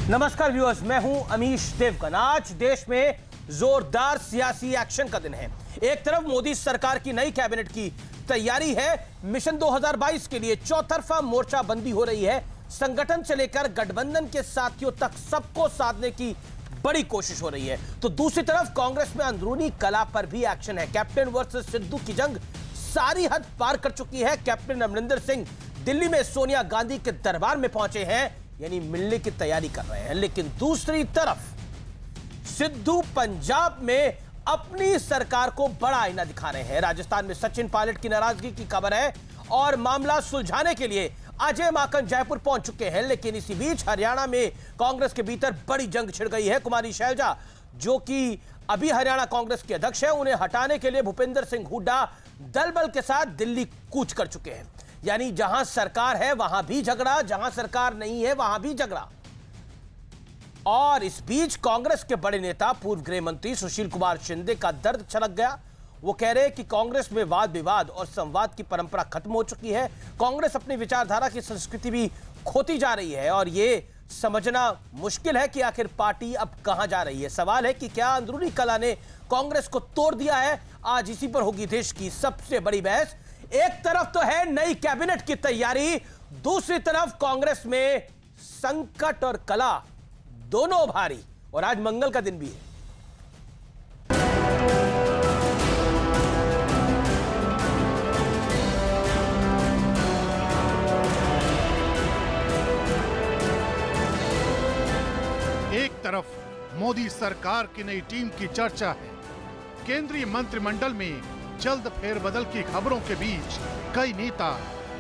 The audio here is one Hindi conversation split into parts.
नमस्कार व्यूअर्स, मैं हूं अमीश देवगन। आज देश में जोरदार सियासी एक्शन का दिन है। एक तरफ मोदी सरकार की नई कैबिनेट की तैयारी है, मिशन 2022 के लिए चौतरफा मोर्चाबंदी हो रही है। संगठन से लेकर गठबंधन के साथियों तक सबको साधने की बड़ी कोशिश हो रही है। तो दूसरी तरफ कांग्रेस में अंदरूनी कला पर भी एक्शन है। कैप्टन वर्सेस सिद्धू की जंग सारी हद पार कर चुकी है। कैप्टन अमरिंदर सिंह दिल्ली में सोनिया गांधी के दरबार में पहुंचे हैं, यानी मिलने की तैयारी कर रहे हैं। लेकिन दूसरी तरफ सिद्धू पंजाब में अपनी सरकार को बड़ा आईना दिखा रहे हैं। राजस्थान में सचिन पायलट की नाराजगी की खबर है और मामला सुलझाने के लिए अजय माकन जयपुर पहुंच चुके हैं। लेकिन इसी बीच हरियाणा में कांग्रेस के भीतर बड़ी जंग छिड़ गई है। कुमारी शैलजा, जो कि अभी हरियाणा कांग्रेस के अध्यक्ष है, उन्हें हटाने के लिए भूपेंद्र सिंह हुड्डा दल बल के साथ दिल्ली कूच कर चुके हैं। यानी जहां सरकार है वहां भी झगड़ा, जहां सरकार नहीं है वहां भी झगड़ा। और इस बीच कांग्रेस के बड़े नेता पूर्व गृह मंत्री सुशील कुमार शिंदे का दर्द छलक गया। वो कह रहे हैं कि कांग्रेस में वाद विवाद और संवाद की परंपरा खत्म हो चुकी है। कांग्रेस अपनी विचारधारा की संस्कृति भी खोती जा रही है और ये समझना मुश्किल है कि आखिर पार्टी अब कहां जा रही है। सवाल है कि क्या अंदरूनी कला ने कांग्रेस को तोड़ दिया है? आज इसी पर होगी देश की सबसे बड़ी बहस। एक तरफ तो है नई कैबिनेट की तैयारी, दूसरी तरफ कांग्रेस में संकट और कला दोनों भारी। और आज मंगल का दिन भी है। एक तरफ मोदी सरकार की नई टीम की चर्चा है। केंद्रीय मंत्रिमंडल में जल्द फेरबदल की खबरों के बीच कई नेता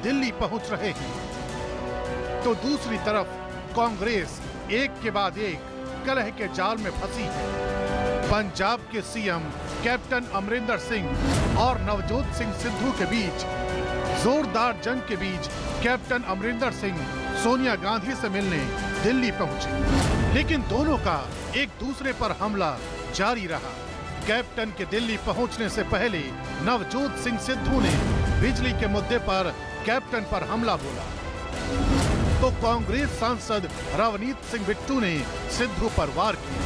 दिल्ली पहुंच रहे हैं, तो दूसरी तरफ कांग्रेस एक के बाद एक कलह के जाल में फंसी है। पंजाब के सीएम कैप्टन अमरिंदर सिंह और नवजोत सिंह सिद्धू के बीच जोरदार जंग के बीच कैप्टन अमरिंदर सिंह सोनिया गांधी से मिलने दिल्ली पहुंचे, लेकिन दोनों का एक दूसरे पर हमला जारी रहा। कैप्टन के दिल्ली पहुंचने से पहले नवजोत सिंह सिद्धू ने बिजली के मुद्दे पर कैप्टन पर हमला बोला, तो कांग्रेस सांसद रवनीत सिंह बिट्टू ने सिद्धू पर वार किया।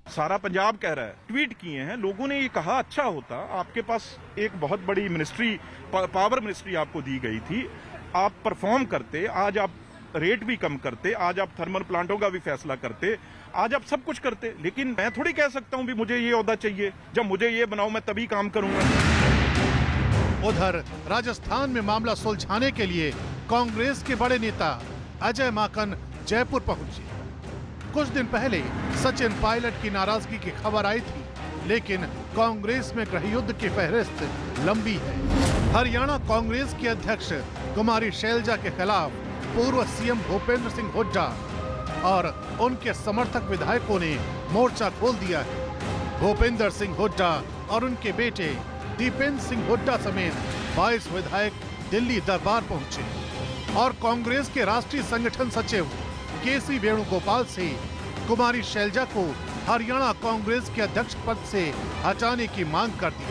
सारा पंजाब कह रहा है, ट्वीट किए हैं लोगों ने। ये कहा अच्छा होता आपके पास एक बहुत बड़ी मिनिस्ट्री, पावर मिनिस्ट्री आपको दी गई थी, आप परफॉर्म करते, आज आप रेट भी कम करते, आज आप थर्मल प्लांटों का भी फैसला करते, आज आप सब कुछ करते। लेकिन मैं थोड़ी कह सकता हूं भी मुझे ये ओहदा चाहिए, जब मुझे ये बनाओ मैं तभी काम करूंगा। उधर राजस्थान में मामला सुलझाने के लिए कांग्रेस के बड़े नेता अजय माकन जयपुर पहुंचे। कुछ दिन पहले सचिन पायलट की नाराजगी की खबर आई थी, लेकिन कांग्रेस में गृहयुद्ध की फहरिस्त लंबी है। हरियाणा कांग्रेस की अध्यक्ष कुमारी शैलजा के खिलाफ पूर्व सीएम भूपेंद्र सिंह हुड्डा और उनके समर्थक विधायकों ने मोर्चा खोल दिया है। भूपेंद्र सिंह हुड्डा और उनके बेटे दीपेंद्र सिंह हुड्डा समेत 22 विधायक दिल्ली दरबार पहुंचे और कांग्रेस के राष्ट्रीय संगठन सचिव केसी वेणुगोपाल से कुमारी शैलजा को हरियाणा कांग्रेस के अध्यक्ष पद से हटाने की मांग कर दी।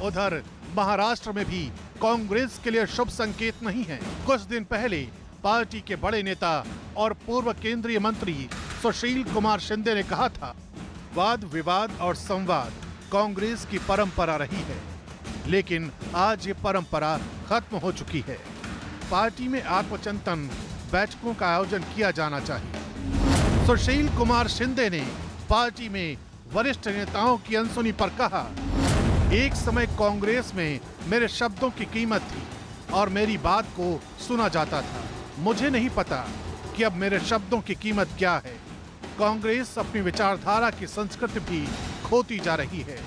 उधर महाराष्ट्र में भी कांग्रेस के लिए शुभ संकेत नहीं है। कुछ दिन पहले पार्टी के बड़े नेता और पूर्व केंद्रीय मंत्री सुशील कुमार शिंदे ने कहा था, वाद विवाद और संवाद कांग्रेस की परंपरा रही है, लेकिन आज ये परंपरा खत्म हो चुकी है। पार्टी में आत्मचिंतन बैठकों का आयोजन किया जाना चाहिए। सुशील कुमार शिंदे ने पार्टी में वरिष्ठ नेताओं की अनसुनी पर कहा, एक समय कांग्रेस में मेरे शब्दों की कीमत थी और मेरी बात को सुना जाता था। मुझे नहीं पता कि अब मेरे शब्दों की कीमत क्या है। कांग्रेस अपनी विचारधारा की संस्कृति भी खोती जा रही है।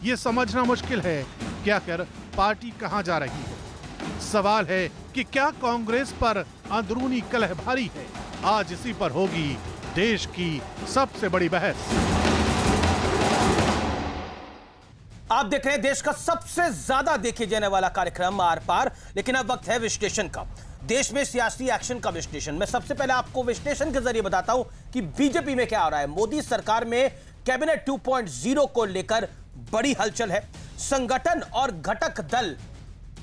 ये समझना मुश्किल है कि आखिर पार्टी कहां जा रही है। सवाल है कि क्या कांग्रेस पर अंदरूनी कलह भारी है? आज इसी पर होगी देश की सबसे बड़ी बहस। आप देख रहे हैं देश का सबसे ज्यादा देखे जाने वाला कार्यक्रम आर पार। लेकिन अब वक्त है विश्लेषण का, देश में सियासी एक्शन का विश्लेषण। मैं सबसे पहले आपको विश्लेषण के जरिए बताता हूं कि बीजेपी में क्या हो रहा है। मोदी सरकार में कैबिनेट 2.0 को लेकर बड़ी हलचल है। संगठन और घटक दल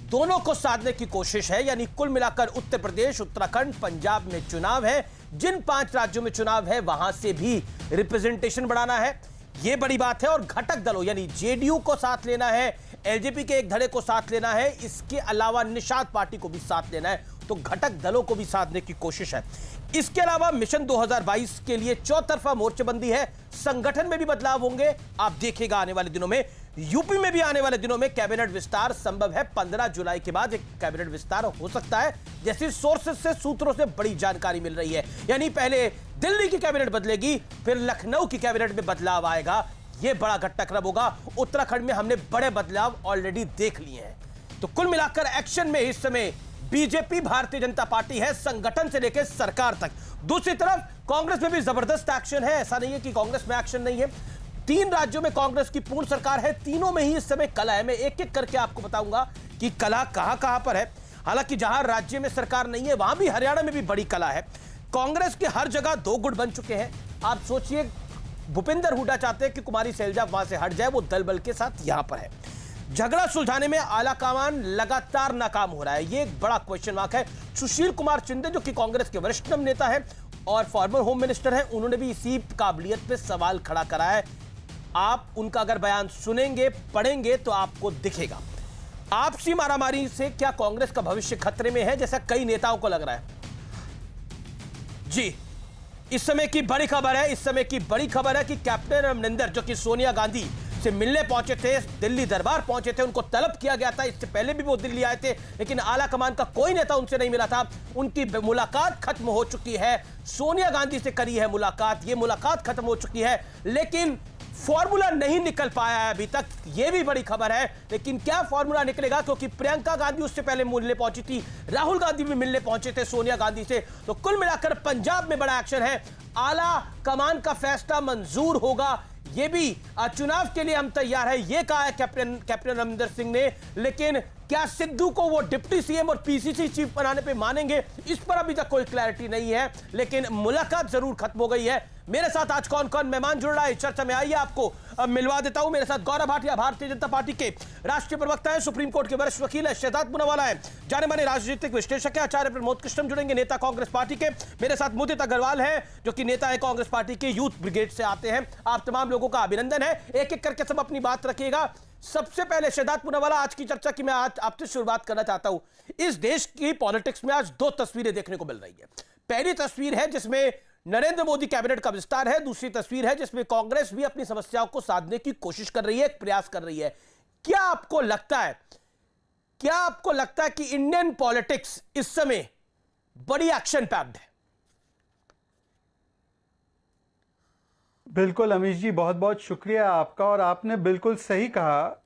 दोनों को साधने की कोशिश है। यानी कुल मिलाकर उत्तर प्रदेश, उत्तराखंड, पंजाब में चुनाव है, जिन 5 राज्यों में चुनाव है वहां से भी रिप्रेजेंटेशन बढ़ाना है, यह बड़ी बात है। और घटक दलों यानी जेडीयू को साथ लेना है, एलजेपी के एक धड़े को साथ लेना है, इसके अलावा निषाद पार्टी को भी साथ लेना है, तो घटक दलों को भी साधने की कोशिश है। इसके अलावा मिशन 2022 के लिए चौतरफा मोर्चेबंदी है, संगठन में भी बदलाव होंगे, आप देखिएगा आने वाले दिनों में। यूपी में भी आने वाले दिनों में कैबिनेट विस्तार संभव है, 15 जुलाई के बाद एक कैबिनेट विस्तार हो सकता है, जैसी सोर्सेस से, सूत्रों से बड़ी जानकारी मिल रही है। यानी पहले दिल्ली की कैबिनेट बदलेगी, फिर लखनऊ की कैबिनेट में बदलाव आएगा, यह बड़ा घटनाक्रम होगा। उत्तराखंड में हमने बड़े बदलाव ऑलरेडी देख लिए हैं। तो कुल मिलाकर एक्शन में इस समय बीजेपी, भारतीय जनता पार्टी है, संगठन से लेकर सरकार तक। दूसरी तरफ कांग्रेस में भी जबरदस्त एक्शन है, ऐसा नहीं है कि कांग्रेस में एक्शन नहीं है। 3 राज्यों में कांग्रेस की पूर्ण सरकार है, तीनों में ही इस समय कला है। मैं एक एक करके आपको बताऊंगा कि कला कहां पर है। हालांकि जहां राज्य में सरकार नहीं है वहां भी हरियाणा में भी बड़ी कला है। कांग्रेस के हर जगह 2 गुट बन चुके हैं। आप सोचिए, भूपेंद्र हुड्डा चाहते हैं कि कुमारी सैलजा वहां से हट जाए, वो दल बल के साथ यहां पर है। झगड़ा सुलझाने में आलाकमान लगातार नाकाम हो रहा है, यह एक बड़ा क्वेश्चन मार्क है। सुशील कुमार शिंदे जो कि कांग्रेस के वरिष्ठतम नेता है और फॉर्मर होम मिनिस्टर है, उन्होंने भी इसी काबिलियत पे सवाल खड़ा करा है। आप उनका अगर बयान सुनेंगे, पढ़ेंगे तो आपको दिखेगा। आपसी मारामारी से क्या कांग्रेस का भविष्य खतरे में है, जैसा कई नेताओं को लग रहा है? जी, इस समय की बड़ी खबर है, इस समय की बड़ी खबर है कि कैप्टन अमरिंदर जो कि सोनिया गांधी से मिलने पहुंचे थे, दिल्ली दरबार पहुंचे थे, उनको तलब किया गया था, इससे पहले भी वो दिल्ली आए थे, लेकिन आला कमान का कोई नेता उनसे नहीं मिला था। उनकी मुलाकात खत्म हो चुकी है, सोनिया गांधी से करी है मुलाकात, ये मुलाकात खत्म हो चुकी है, लेकिन फॉर्मूला नहीं निकल पाया है अभी तक, ये भी बड़ी खबर है। लेकिन क्या फॉर्मूला निकलेगा, क्योंकि प्रियंका गांधी उससे पहले मिलने पहुंची थी, राहुल गांधी भी मिलने पहुंचे थे सोनिया गांधी से। तो कुल मिलाकर पंजाब में बड़ा एक्शन है, आला कमान का फैसला मंजूर होगा, ये भी चुनाव के लिए हम तैयार है, ये कहा है कैप्टन अमरिंदर सिंह ने। लेकिन क्या सिद्धू को वो डिप्टी सीएम और पीसीसी चीफ बनाने पे मानेंगे, इस पर अभी तक कोई क्लैरिटी नहीं है, लेकिन मुलाकात जरूर खत्म हो गई है। मेरे साथ आज कौन कौन मेहमान जुड़ रहा है चर्चा में, आइए आपको मिलवा देता हूं। मेरे साथ गौरव भाटिया, भारतीय जनता पार्टी के राष्ट्रीय प्रवक्ता है, सुप्रीम कोर्ट के वरिष्ठ वकील है, शहजाद पूनावाला है, जाने माने राजनीतिक विश्लेषक है, आचार्य प्रमोद कृष्णम जुड़ेंगे, नेता कांग्रेस पार्टी के। मेरे साथ मुदित अग्रवाल है जो कि नेता है कांग्रेस पार्टी के, यूथ ब्रिगेड से आते हैं। आप तमाम लोगों का अभिनंदन है, एक एक करके सब अपनी बात रखिएगा। सबसे पहले शहजाद पूनावाला, आज की चर्चा की मैं आज आपसे शुरुआत करना चाहता हूं। इस देश की पॉलिटिक्स में आज 2 तस्वीरें देखने को मिल रही है। पहली तस्वीर है जिसमें नरेंद्र मोदी कैबिनेट का विस्तार है, दूसरी तस्वीर है जिसमें कांग्रेस भी अपनी समस्याओं को साधने की कोशिश कर रही है, एक प्रयास कर रही है। क्या आपको लगता है कि इंडियन पॉलिटिक्स इस समय बड़ी एक्शन पैक्ड है? बिल्कुल अमीश जी, बहुत बहुत शुक्रिया आपका, और आपने बिल्कुल सही कहा।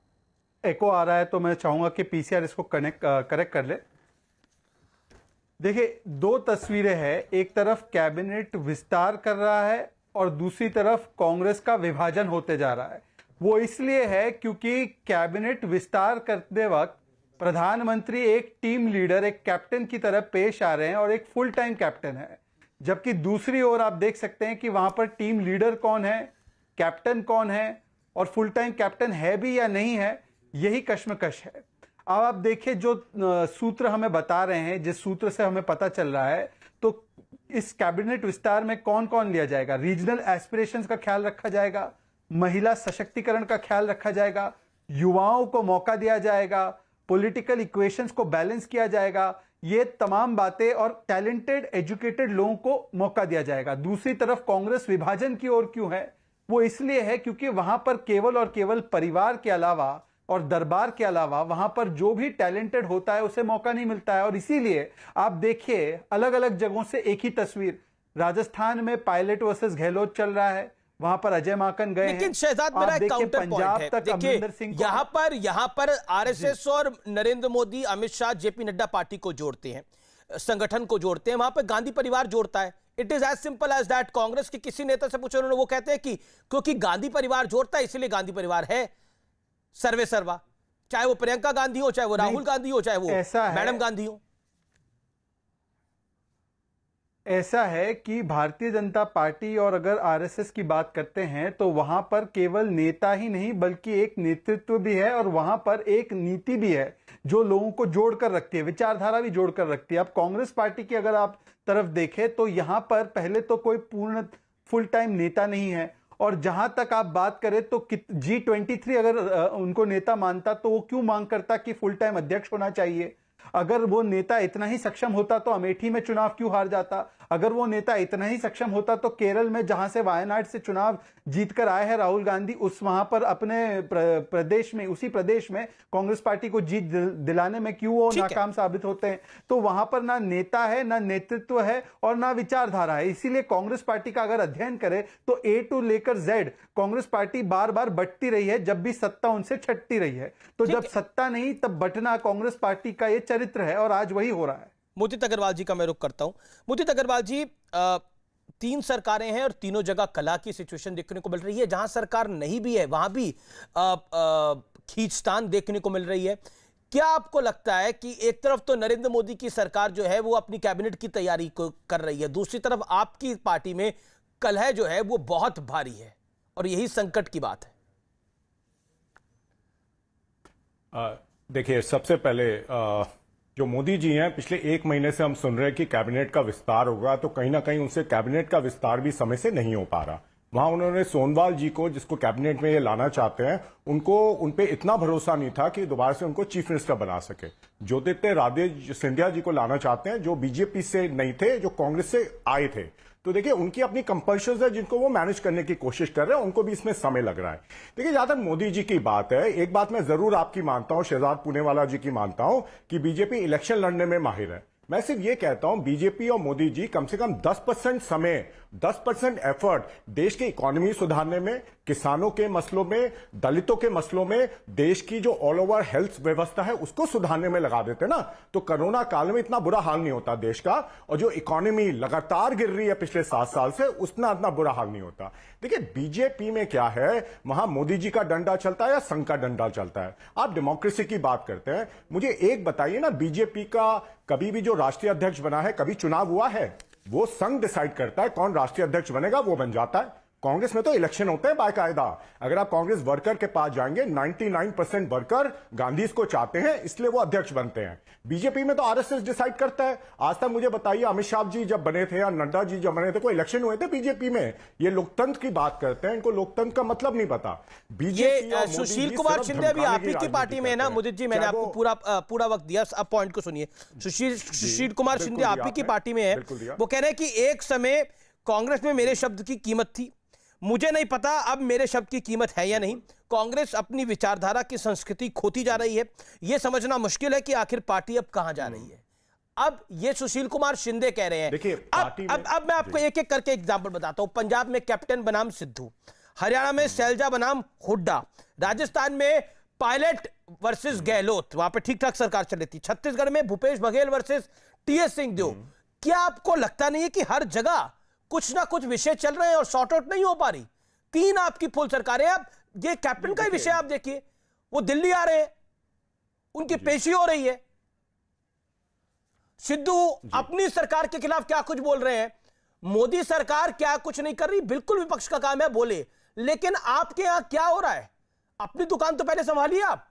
एको आ रहा है तो मैं चाहूंगा कि पीसीआर इसको करेक्ट कर ले। देखिए, 2 तस्वीरें हैं, एक तरफ कैबिनेट विस्तार कर रहा है और दूसरी तरफ कांग्रेस का विभाजन होते जा रहा है। वो इसलिए है क्योंकि कैबिनेट विस्तार करते वक्त प्रधानमंत्री एक टीम लीडर, एक कैप्टन की तरह पेश आ रहे हैं और एक फुल टाइम कैप्टन है, जबकि दूसरी ओर आप देख सकते हैं कि वहां पर टीम लीडर कौन है, कैप्टन कौन है और फुल टाइम कैप्टन है भी या नहीं है, यही कश्मकश है। अब आप देखिए, जो सूत्र हमें बता रहे हैं, जिस सूत्र से हमें पता चल रहा है, तो इस कैबिनेट विस्तार में कौन कौन लिया जाएगा। रीजनल एस्पिरेशंस का ख्याल रखा जाएगा, महिला सशक्तिकरण का ख्याल रखा जाएगा, युवाओं को मौका दिया जाएगा, पॉलिटिकल इक्वेशंस को बैलेंस किया जाएगा, ये तमाम बातें, और टैलेंटेड एजुकेटेड लोगों को मौका दिया जाएगा। दूसरी तरफ कांग्रेस विभाजन की ओर क्यों है? वो इसलिए है क्योंकि वहां पर केवल और केवल परिवार के अलावा और दरबार के अलावा वहां पर जो भी टैलेंटेड होता है उसे मौका नहीं मिलता है। और इसीलिए आप देखिए, अलग अलग जगहों से एक ही तस्वीर, राजस्थान में पायलट वर्सेस गहलोत चल रहा है, वहां पर अजय माकन गए हैं। लेकिन शहजाद, मेरा एक काउंटर पॉइंट है, देखिए यहां पर आरएसएस और नरेंद्र मोदी, अमित शाह, जेपी नड्डा पार्टी को जोड़ते हैं, संगठन को जोड़ते हैं, वहां पर गांधी परिवार जोड़ता है। It is as simple as that. Congress के किसी नेता से पूछो, उन्होंने वो कहते हैं कि क्योंकि गांधी परिवार जोड़ता है इसलिए गांधी परिवार है, सर्वे सर्वा, चाहे वो प्रियंका गांधी हो, चाहे वो राहुल गांधी हो, चाहे वो मैडम गांधी हो। ऐसा है कि भारतीय जनता पार्टी और अगर आरएसएस की बात करते हैं तो वहां पर केवल नेता ही नहीं बल्कि एक नेतृत्व भी है और वहां पर एक नीति भी है जो लोगों को जोड़कर रखती है, विचारधारा भी जोड़कर रखती है। अब कांग्रेस पार्टी की अगर आप तरफ देखें तो यहां पर पहले तो कोई पूर्ण फुल टाइम नेता नहीं है, और जहां तक आप बात करें तो G23 अगर उनको नेता मानता तो वो क्यों मांग करता कि फुल टाइम अध्यक्ष होना चाहिए? अगर वो नेता इतना ही सक्षम होता तो अमेठी में चुनाव क्यों हार जाता? अगर वो नेता इतना ही सक्षम होता तो केरल में जहां से वायनाड से चुनाव जीतकर आए हैं राहुल गांधी, उस वहां पर अपने प्रदेश में, उसी प्रदेश में कांग्रेस पार्टी को जीत दिलाने में क्यों वो नाकाम साबित होते हैं? तो वहां पर ना नेता है, ना नेतृत्व है और ना विचारधारा है। इसीलिए कांग्रेस पार्टी का अगर अध्ययन करें तो ए टू लेकर जेड कांग्रेस पार्टी बार बार बंटती रही है, जब भी सत्ता उनसे छटती रही है। तो जब सत्ता नहीं तब बंटना कांग्रेस पार्टी का ये चरित्र है और आज वही हो रहा है। मुदित अग्रवाल जी का मैं रुख करता हूं। मुदित अग्रवाल जी, 3 सरकारें हैं और तीनों जगह कला की सिचुएशन देखने को मिल रही है। जहां सरकार नहीं भी है वहां भी खींचतान देखने को मिल रही है। क्या आपको लगता है कि एक तरफ तो नरेंद्र मोदी की सरकार जो है वो अपनी कैबिनेट की तैयारी को कर रही है, दूसरी तरफ आपकी पार्टी में कलह जो है वो बहुत भारी है और यही संकट की बात है? देखिए, सबसे पहले जो मोदी जी हैं, पिछले 1 महीने से हम सुन रहे हैं कि कैबिनेट का विस्तार होगा, तो कहीं ना कहीं उनसे कैबिनेट का विस्तार भी समय से नहीं हो पा रहा। वहां उन्होंने सोनवाल जी को, जिसको कैबिनेट में ये लाना चाहते हैं, उन पे इतना भरोसा नहीं था कि दोबारा से उनको चीफ मिनिस्टर बना सके। ज्योतिरादित्य सिंधिया जी को लाना चाहते हैं जो बीजेपी से नहीं थे, जो कांग्रेस से आए थे। तो देखिए, उनकी अपनी कंपल्शंस है जिनको वो मैनेज करने की कोशिश कर रहे हैं, उनको भी इसमें समय लग रहा है। देखिए, जहां तक मोदी जी की बात है, एक बात मैं जरूर आपकी मानता हूं, शहजाद पुणेवाला जी की मानता हूं कि बीजेपी इलेक्शन लड़ने में माहिर है। मैं सिर्फ ये कहता हूं, बीजेपी और मोदी जी कम से कम 10% समय, 10% एफर्ट देश की इकोनॉमी सुधारने में, किसानों के मसलों में, दलितों के मसलों में, देश की जो ऑल ओवर हेल्थ व्यवस्था है उसको सुधारने में लगा देते ना, तो कोरोना काल में इतना बुरा हाल नहीं होता देश का। और जो इकोनॉमी लगातार गिर रही है पिछले 7 साल से, उतना इतना बुरा हाल नहीं होता। देखिए, बीजेपी में क्या है, वहां मोदी जी का डंडा चलता है या संघ का डंडा चलता है? आप डेमोक्रेसी की बात करते हैं, मुझे एक बताइए ना, बीजेपी का कभी भी जो राष्ट्रीय अध्यक्ष बना है, कभी चुनाव हुआ है? वो संघ डिसाइड करता है कौन राष्ट्रीय अध्यक्ष बनेगा, वो बन जाता है। कांग्रेस में तो इलेक्शन होते हैं बाकायदा। अगर आप कांग्रेस वर्कर के पास जाएंगे, 99% वर्कर गांधी को चाहते हैं, इसलिए वो अध्यक्ष बनते हैं। बीजेपी में तो आरएसएस डिसाइड करता है। आज तक मुझे बताइए, अमित शाह जी जब बने थे या नड्डा जी जब बने थे, कोई इलेक्शन हुए थे बीजेपी में? ये लोकतंत्र की बात करते हैं, इनको लोकतंत्र का मतलब नहीं पता। बीजेपी, सुशील कुमार शिंदे अभी आप ही की पार्टी में है ना मुदित जी? मैंने आपको पूरा वक्त दिया, अब पॉइंट को सुनिए। सुशील कुमार शिंदे आप ही की पार्टी में है, वो कह रहे हैं कि एक समय कांग्रेस में मेरे शब्द की कीमत थी, मुझे नहीं पता अब मेरे शब्द की कीमत है या नहीं। कांग्रेस अपनी विचारधारा की संस्कृति खोती जा रही है, यह समझना मुश्किल है कि आखिर पार्टी अब कहां जा रही है। अब ये सुशील कुमार शिंदे कह रहे हैं। देखिए, अब मैं आपको एक एक करके एग्जाम्पल बताता हूं। पंजाब में कैप्टन बनाम सिद्धू, हरियाणा में शैलजा बनाम हुड्डा, राजस्थान में पायलट वर्सेस गहलोत, वहां पे ठीक ठाक सरकार चल रही थी, छत्तीसगढ़ में भूपेश बघेल वर्सेस टीएस सिंहदेव। क्या आपको लगता नहीं है कि हर जगह कुछ ना कुछ विषय चल रहे हैं और सॉर्ट आउट नहीं हो पा रही? 3 आपकी फुल सरकारें। अब ये कैप्टन का ही विषय आप देखिए, वो दिल्ली आ रहे हैं, उनकी पेशी हो रही है। सिद्धू अपनी सरकार के खिलाफ क्या कुछ बोल रहे हैं, मोदी सरकार क्या कुछ नहीं कर रही, बिल्कुल विपक्ष का काम है बोले। लेकिन आपके यहां क्या हो रहा है? अपनी दुकान तो पहले संभालिए आप।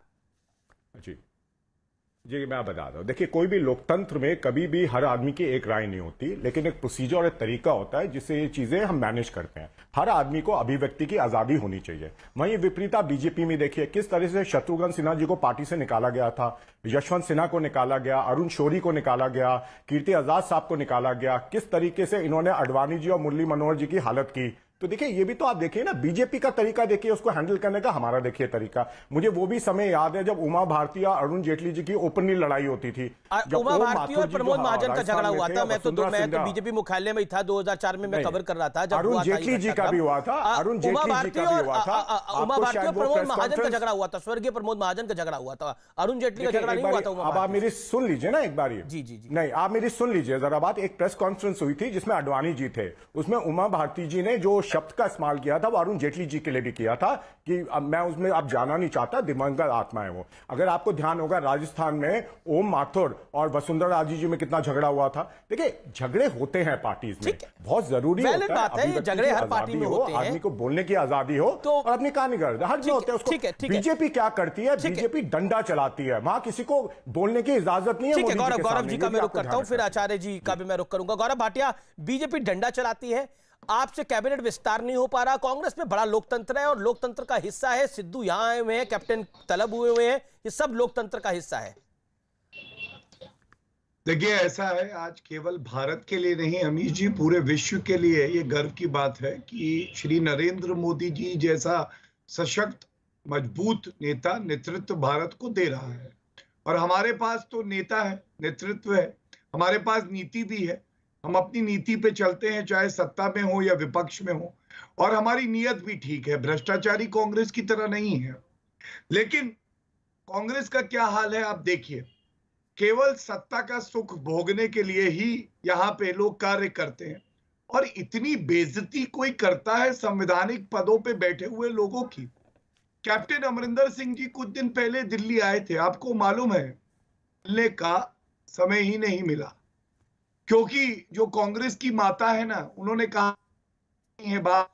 जी, मैं बता रहा हूं। देखिए, कोई भी लोकतंत्र में कभी भी हर आदमी की एक राय नहीं होती, लेकिन एक प्रोसीजर और एक तरीका होता है जिससे ये चीजें हम मैनेज करते हैं। हर आदमी को अभिव्यक्ति की आजादी होनी चाहिए। वहीं विपरीता बीजेपी में देखिए किस तरह से शत्रुघ्न सिन्हा जी को पार्टी से निकाला गया था, यशवंत सिन्हा को निकाला गया, अरुण शौरी को निकाला गया, कीर्ति आजाद साहब को निकाला गया, किस तरीके से इन्होंने अडवाणी जी और मुरली मनोहर जी की हालत की। तो देखिए, ये भी तो आप देखिए ना, बीजेपी का तरीका देखिए, उसको हैंडल करने का हमारा देखिए तरीका। मुझे वो भी समय याद है जब उमा भारती और अरुण जेटली जी की ओपनली लड़ाई होती थी। उमा भारती और प्रमोद महाजन का झगड़ा हुआ था। मैं तो बीजेपी मुख्यालय में था 2004 में, मैं कवर कर रहा था जब अरुण जेटली जी का भी हुआ था, अरुण जेटली जी का भी हुआ था, उमा भारती और प्रमोद महाजन का झगड़ा हुआ था, स्वर्गीय प्रमोद महाजन का झगड़ा हुआ था, अरुण जेटली का झगड़ा नहीं हुआ था। अब आप मेरी सुन लीजिए ना एक बार। जी जी जी, नहीं, आप मेरी सुन लीजिए जरा बात। एक प्रेस कॉन्फ्रेंस हुई थी जिसमें अडवाणी जी थे, उसमें उमा भारती जी ने जो शब्द का इस्तेमाल किया था वो अरुण जेटली जी के लिए भी किया था कि मैं उसमें आप जाना नहीं चाहता, दिवंगत आत्मा है वो। अगर आपको ध्यान होगा राजस्थान में ओम माथुर और वसुंधरा राजे जी में कितना झगड़ा हुआ था। देखिए झगड़े होते हैं पार्टीज में, बहुत जरूरी होता है, ये झगड़े हर पार्टी में होते हैं, आदमी को बोलने की आजादी हो तो और अपनी कहानी कर हर जो होते हैं उसको। बीजेपी क्या करती है, बीजेपी डंडा चलाती है, वहां किसी को बोलने की इजाजत नहीं है। ठीक है गौरव जी का मैं रुख करता हूं, फिर आचार्य जी का भी मैं रुख करूंगा। गौरव भाटिया, बीजेपी डंडा चलाती है, आपसे कैबिनेट विस्तार नहीं हो पा रहा, कांग्रेस में बड़ा लोकतंत्र है और लोकतंत्र का हिस्सा है, सिद्धू यहां आए हुए हैं, कैप्टन तलब हुए हैं, ये सब लोकतंत्र का हिस्सा है। देखिए ऐसा है, आज केवल भारत के लिए नहीं अमीश जी, पूरे विश्व के लिए ये गर्व की बात है कि श्री नरेंद्र मोदी जी जैसा सशक्त मजबूत नेता नेतृत्व भारत को दे रहा है। और हमारे पास तो नेता है, नेतृत्व है, हमारे पास नीति भी है, हम अपनी नीति पे चलते हैं, चाहे सत्ता में हो या विपक्ष में हो, और हमारी नीयत भी ठीक है, भ्रष्टाचारी कांग्रेस की तरह नहीं है। लेकिन कांग्रेस का क्या हाल है आप देखिए, केवल सत्ता का सुख भोगने के लिए ही यहाँ पे लोग कार्य करते हैं, और इतनी बेइज्जती कोई करता है संवैधानिक पदों पे बैठे हुए लोगों की। कैप्टन अमरिंदर सिंह जी कुछ दिन पहले दिल्ली आए थे, आपको मालूम है मिलने का समय ही नहीं मिला, क्योंकि जो कांग्रेस की माता है ना, उन्होंने कहा है बात।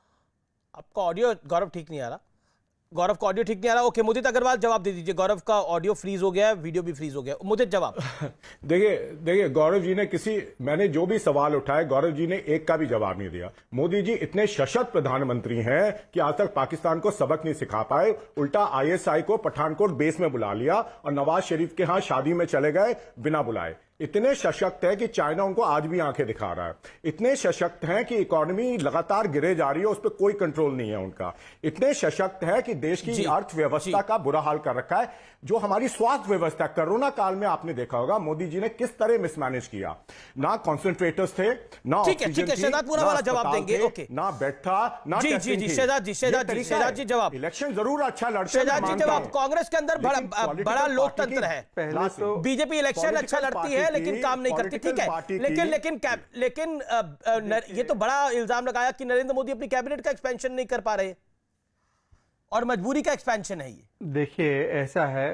आपका ऑडियो गौरव ठीक नहीं आ रहा, गौरव का ऑडियो ठीक नहीं आ रहा। ओके मुदित अग्रवाल जवाब दे दीजिए, गौरव का ऑडियो फ्रीज हो गया है, वीडियो भी फ्रीज हो गया। मुदित जवाब। देखिए गौरव जी ने मैंने जो भी सवाल उठाए गौरव जी ने एक का भी जवाब नहीं दिया। मोदी जी इतने सशक्त प्रधानमंत्री हैं कि आज तक पाकिस्तान को सबक नहीं सिखा पाए, उल्टा आईएसआई को पठानकोट बेस में बुला लिया और नवाज शरीफ के यहां शादी में चले गए बिना बुलाए। इतने सशक्त है कि चाइना उनको आज भी आंखें दिखा रहा है। इतने सशक्त हैं कि इकोनॉमी लगातार गिरे जा रही है, उस पर कोई कंट्रोल नहीं है उनका। इतने सशक्त है कि देश की अर्थव्यवस्था का बुरा हाल कर रखा है। जो हमारी स्वास्थ्य व्यवस्था, कोरोना काल में आपने देखा होगा मोदी जी ने किस तरह मिसमैनेज किया। ना कॉन्सेंट्रेटर्स थे, ना ठीक है शहजाद पूरा वाला जवाब देंगे। ओके ना बेड था, ना जी शहजाद जी जवाब। इलेक्शन जरूर अच्छा लड़ते, शहजाद जी जवाब। कांग्रेस के अंदर बड़ा लोकतंत्र है, बीजेपी इलेक्शन अच्छा लड़ती है लेकिन काम नहीं करती। ठीक है, लेकिन ये तो बड़ा इल्जाम लगाया कि नरेंद्र मोदी अपनी कैबिनेट का एक्सपेंशन नहीं कर पा रहे और मजबूरी का एक्सपेंशन है ये। देखिए ऐसा है,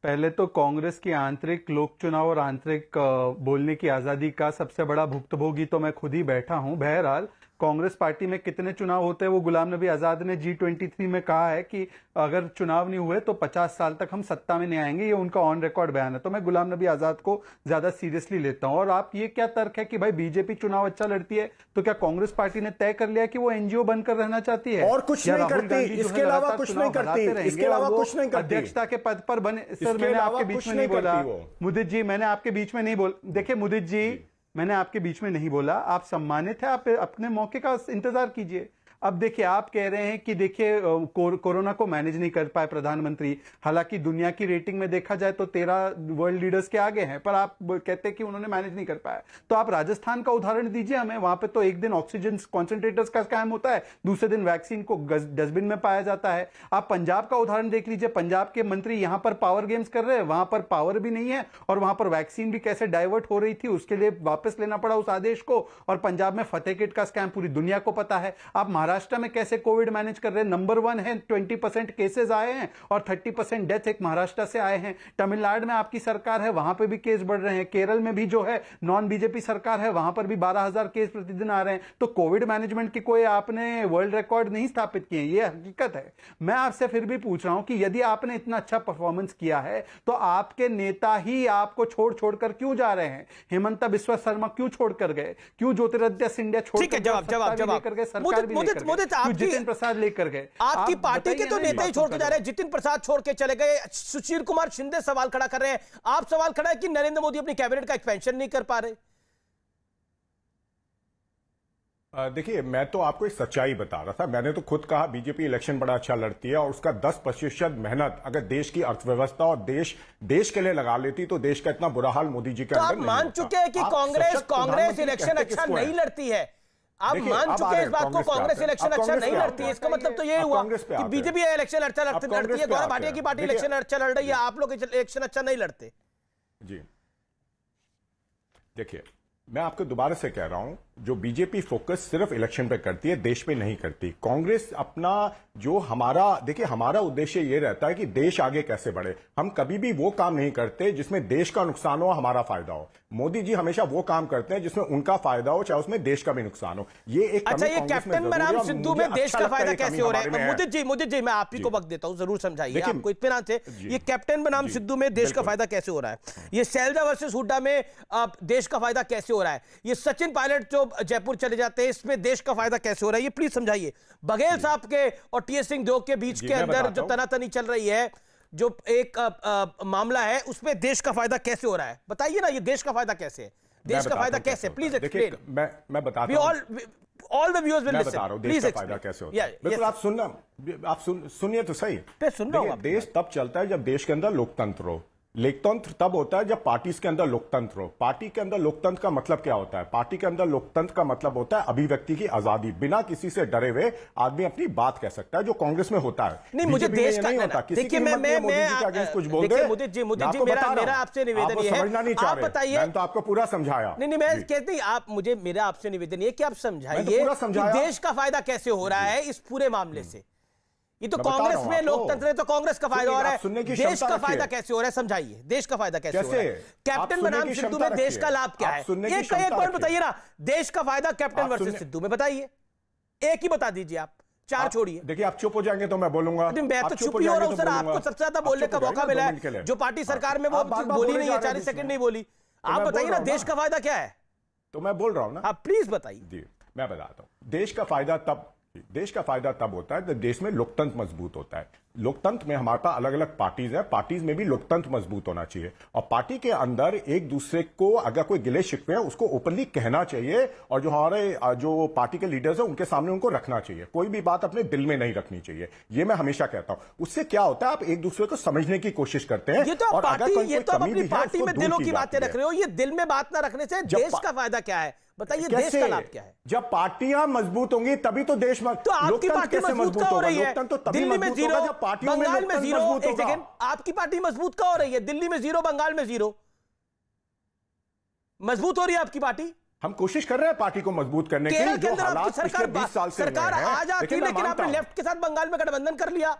पहले तो कांग्रेस की आंतरिक लोक चुनाव और आंतरिक बोलने की आजादी का सबसे बड़ा भुक्तभोगी तो मैं खुद ही बैठा हूं। बहरहाल कांग्रेस पार्टी में कितने चुनाव होते हैं वो गुलाम नबी आजाद ने G23 में कहा है कि अगर चुनाव नहीं हुए तो 50 साल तक हम सत्ता में नहीं आएंगे, ये उनका ऑन रिकॉर्ड बयान है। तो मैं गुलाम नबी आजाद को ज्यादा सीरियसली लेता हूं। और आप ये क्या तर्क है कि भाई बीजेपी चुनाव अच्छा लड़ती है तो क्या कांग्रेस पार्टी ने तय कर लिया कि वो एनजीओ बनकर रहना चाहती है और कुछ नहीं करती, इसके अलावा कुछ नहीं करती, इसके अलावा कुछ नहीं करती, अध्यक्षता के पद पर बने। सर मैंने आपके बीच में नहीं बोला मुदित जी, मैंने आपके बीच में नहीं बोला। देखिए मुदित जी, मैंने आपके बीच में नहीं बोला, आप सम्मानित है, आप अपने मौके का इंतजार कीजिए। अब देखिए आप कह रहे हैं कि देखिए कोरोना को मैनेज नहीं कर पाए प्रधानमंत्री, हालांकि दुनिया की रेटिंग में देखा जाए तो 13 वर्ल्ड लीडर्स के आगे हैं, पर आप कहते हैं कि उन्होंने मैनेज नहीं कर पाया। तो आप राजस्थान का उदाहरण दीजिए हमें, वहां पे तो एक दिन ऑक्सीजन कॉन्सेंट्रेटर्स का स्कैम होता है, दूसरे दिन वैक्सीन को डस्टबिन में पाया जाता है। आप पंजाब का उदाहरण देख लीजिए, पंजाब के मंत्री यहां पर पावर गेम्स कर रहे हैं, वहां पर पावर भी नहीं है और वहां पर वैक्सीन भी कैसे डाइवर्ट हो रही थी, उसके लिए वापस लेना पड़ा उस आदेश को। और पंजाब में फतेह किट का स्कैम पूरी दुनिया को पता है। आप महाराष्ट्र में कैसे कोविड मैनेज कर रहे हैं, नंबर 1 है, 20% केसेस आए हैं और 30% डेथ एक महाराष्ट्र से आए हैं। तमिलनाडु में आपकी सरकार है, वहां पे भी केस बढ़ रहे हैं। केरल में भी जो है नॉन बीजेपी सरकार है, वहां पर भी 12,000 केस प्रतिदिन आ रहे हैं। तो कोविड मैनेजमेंट की कोई आपने वर्ल्ड रिकॉर्ड नहीं स्थापित किए, ये हकीकत है। मैं आपसे फिर भी पूछ रहा हूं कि यदि आपने इतना अच्छा परफॉर्मेंस किया है तो आपके नेता ही आपको छोड़कर क्यों जा रहे हैं? हेमंत बिस्वा शर्मा क्यों छोड़कर गए? क्यों ज्योतिरादित्य सिंधिया छोड़कर गए? सरकार भी लेकर जितिन प्रसाद लेकर गए। आपकी पार्टी के तो नेता ही छोड़ के जा रहे हैं, जितिन प्रसाद छोड़ के चले गए, सुशील कुमार शिंदे सवाल खड़ा कर रहे हैं। आप सवाल खड़ा है कि नरेंद्र मोदी अपनी कैबिनेट का एक्सपेंशन नहीं कर पा रहे। देखिए मैं तो आपको एक सच्चाई बता रहा था, मैंने तो खुद कहा बीजेपी इलेक्शन बड़ा अच्छा लड़ती है और उसका 10% मेहनत अगर देश की अर्थव्यवस्था और देश के लिए लगा लेती तो देश का इतना बुरा हाल मोदी जी के अंदर नहीं होता। आप मान चुके हैं कि कांग्रेस इलेक्शन अच्छा नहीं लड़ती है, आप मान चुके हैं इस बात को, कांग्रेस इलेक्शन अच्छा नहीं लड़ती है। इसका मतलब तो ये हुआ कि बीजेपी इलेक्शन अच्छा लड़ती है, गौरव भाटिया की पार्टी इलेक्शन अच्छा लड़ रही है, आप लोग इलेक्शन अच्छा नहीं लड़ते। जी देखिए मैं आपको दोबारा से कह रहा हूं, जो बीजेपी फोकस सिर्फ इलेक्शन पे करती है, देश पे नहीं करती। कांग्रेस अपना जो देखिए हमारा उद्देश्य ये रहता है कि देश आगे कैसे बढ़े। हम कभी भी वो काम नहीं करते जिसमें देश का नुकसान हो, हमारा फायदा हो। मोदी जी हमेशा वो काम करते हैं जिसमें उनका फायदा हो, चाहे उसमें देश का भी नुकसान हो। ये एक अच्छा, कमी ये कांग्रेस में कैप्टन जरूर है बनाम और सिद्धू मुझे में देश अच्छा का लगता है फायदा ये कमी कैसे हो रहा हमारे में है? मुदित जी मैं आप ही को वक्त देता हूं, जरूर समझाइए। देखिए, आपको इत्मीनान से ये कैप्टन बनाम सिद्धू में देश का फायदा कैसे हो रहा है? ये शैलजा वर्सेस हुड्डा में देश का फायदा कैसे हो रहा है? ये सचिन पायलट जो जयपुर चले जाते हैं, इसमें देश का फायदा कैसे हो रहा है? ये प्लीज समझाइए। बघेल साहब के और टीएस सिंहदेव के बीच के अंदर जो तनातनी चल रही है, जो एक मामला है, उसमें देश का फायदा कैसे हो रहा है? बताइए ना, ये देश का फायदा कैसे है? देश का फायदा कैसे? Please explain. मैं बताता हूं, ऑल द व्यूअर्स विल मैं लिसन। बता रहा हूं देश का फायदा कैसे होता है। बिल्कुल, आप सुनना, आप सुनिए तो सही। सुन रहा हूं। देश तब चलता है जब देश के अंदर लोकतंत्र हो। लोकतंत्र तब होता है जब पार्टी के अंदर लोकतंत्र हो। पार्टी के अंदर लोकतंत्र का मतलब क्या होता है? पार्टी के अंदर लोकतंत्र का मतलब होता है अभिव्यक्ति की आजादी। बिना किसी से डरे हुए आदमी अपनी बात कह सकता है, जो कांग्रेस में होता है। नहीं, मुझे देश का नहीं होता। देखिए, मैं कुछ बोल दे, मुदित जी मेरा आपसे निवेदन ये है, समझना नहीं चाह आप रहे। बताइए। मैंने तो आपको पूरा समझाया। नहीं, मैं कहती आप मुझे, मेरा आपसे निवेदन ये कि आप समझाइए कि देश का फायदा कैसे हो रहा है इस पूरे मामले से। ये तो कांग्रेस में लोकतंत्र है, तो कांग्रेस का फायदा हो रहा है। देश का फायदा कैसे हो रहा है? समझाइए, देश का फायदा कैसे हो रहा है? कैप्टन बनाम सिद्धू में देश का लाभ क्या है? ये एक पॉइंट बताइए ना। देश का फायदा कैप्टन वर्सेस सिद्धू में बताइए, एक ही बता दीजिए आप, चार छोड़िए। देखिए, आप चुप हो जाएंगे तो मैं बोलूंगा। मैं तो चुप ही हो रहा हूं सर, आपको सबसे ज्यादा बोलने का मौका मिला है। जो पार्टी सरकार में वो बोली नहीं है, 40 सेकंड नहीं बोली। आप बताइए ना, देश का फायदा क्या है? तो मैं बोल रहा हूं ना, आप प्लीज बताइए। मैं बताता हूं। देश का फायदा तब होता है जब देश में लोकतंत्र मजबूत होता है। लोकतंत्र में हमारे पास अलग अलग पार्टीज है, पार्टीज में भी लोकतंत्र मजबूत होना चाहिए। और पार्टी के अंदर एक दूसरे को अगर कोई गिले शिकवे है, उसको ओपनली कहना चाहिए। और जो हमारे जो पार्टी के लीडर्स हैं, उनके सामने उनको रखना चाहिए। कोई भी बात अपने दिल में नहीं रखनी चाहिए। ये मैं हमेशा कहता हूं। उससे क्या होता है, आप एक दूसरे को समझने की कोशिश करते हैं। ये तो आप अपनी पार्टी में दिलों की बातें रख रहे हो। ये दिल में बात ना रखने से देश का फायदा क्या है? बताइए, देश का लाभ क्या है? जब पार्टियां मजबूत होंगी तभी तो देश में। तो आपकी पार्टी मजबूत हो रही है, दिल्ली में 0, बंगाल में 0। एक सेकंड, आपकी पार्टी मजबूत क्या हो रही है? दिल्ली में 0, बंगाल में 0, मजबूत हो रही है आपकी पार्टी। हम कोशिश कर रहे हैं पार्टी को मजबूत करने की। केरल के अंदर आपकी सरकार आ जाती, लेकिन आपने लेफ्ट के साथ बंगाल में गठबंधन कर लिया।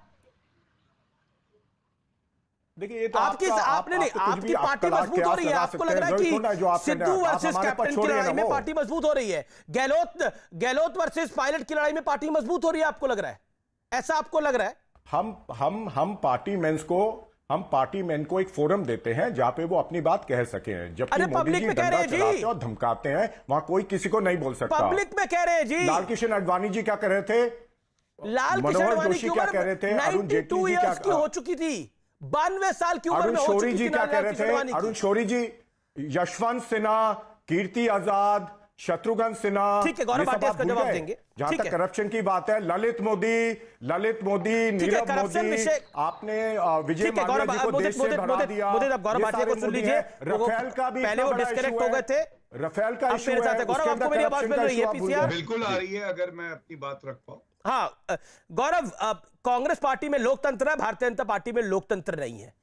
देखिए, ये तो आपकी पार्टी मजबूत हो रही है। आपको लग रहा है कि सिद्धू वर्सेस कैप्टन की लड़ाई में पार्टी मजबूत हो रही है, गहलोत वर्सेस पायलट की लड़ाई में पार्टी मजबूत हो रही है, आपको लग रहा है? ऐसा आपको लग रहा है? हम पार्टी मैन को एक फोरम देते हैं जहां पे वो अपनी बात कह सके। जबकि मोदी जी डंडा चलाते हैं और धमकाते हैं, वहां कोई किसी को नहीं बोल सकता। पब्लिक में कह रहे हैं जी। लाल कृष्ण आडवाणी जी क्या कर रहे थे? मनोहर जोशी क्या कह रहे थे? अरुण जेटली जी क्या हो चुकी थी? 92 साल की उम्र अरुण में हो शौरी चुकी जी थी क्या कह रहे थे? लाल अरुण शौरी जी, यशवंत सिन्हा, कीर्ति आजाद, शत्रुघ्न सिन्हा, ठीक है, गौरव भाटिया इसका जवाब देंगे। जहां तक करप्शन की बात है, ललित मोदी, नीरव मोदी, आपने विजय माल्या जी को देश से भगा दिया। गौरव भाटिया को सुन लीजिए, रफेल का भी पहले वो डिस्कनेक्ट हो गए थे। रफेल का इशू है, गौरव आपको मेरी आवाज मिल रही है? पीसीआर बिल्कुल आ रही है, अगर मैं अपनी बात रख पाऊं। हाँ गौरव, कांग्रेस पार्टी में लोकतंत्र है, भारतीय जनता पार्टी में लोकतंत्र नहीं है,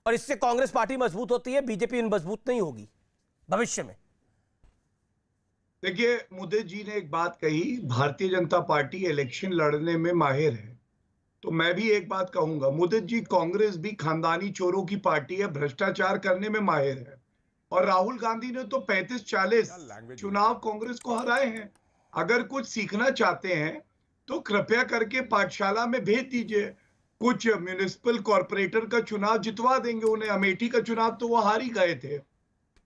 और इससे कांग्रेस पार्टी मजबूत होती है, बीजेपी मजबूत नहीं होगी भविष्य में। देखिए, मुदित जी ने एक बात कही, भारतीय जनता पार्टी इलेक्शन लड़ने में माहिर है। तो मैं भी एक बात कहूंगा, मुदित जी, कांग्रेस भी खानदानी चोरों की पार्टी है, भ्रष्टाचार करने में माहिर है। और राहुल गांधी ने तो 35-40 चुनाव कांग्रेस को हराए हैं। अगर कुछ सीखना चाहते हैं तो कृपया करके पाठशाला में भेज दीजिए। कुछ म्युनिसिपल कॉर्पोरेटर का चुनाव जितवा देंगे उन्हें। अमेठी का चुनाव तो वो हार ही गए थे।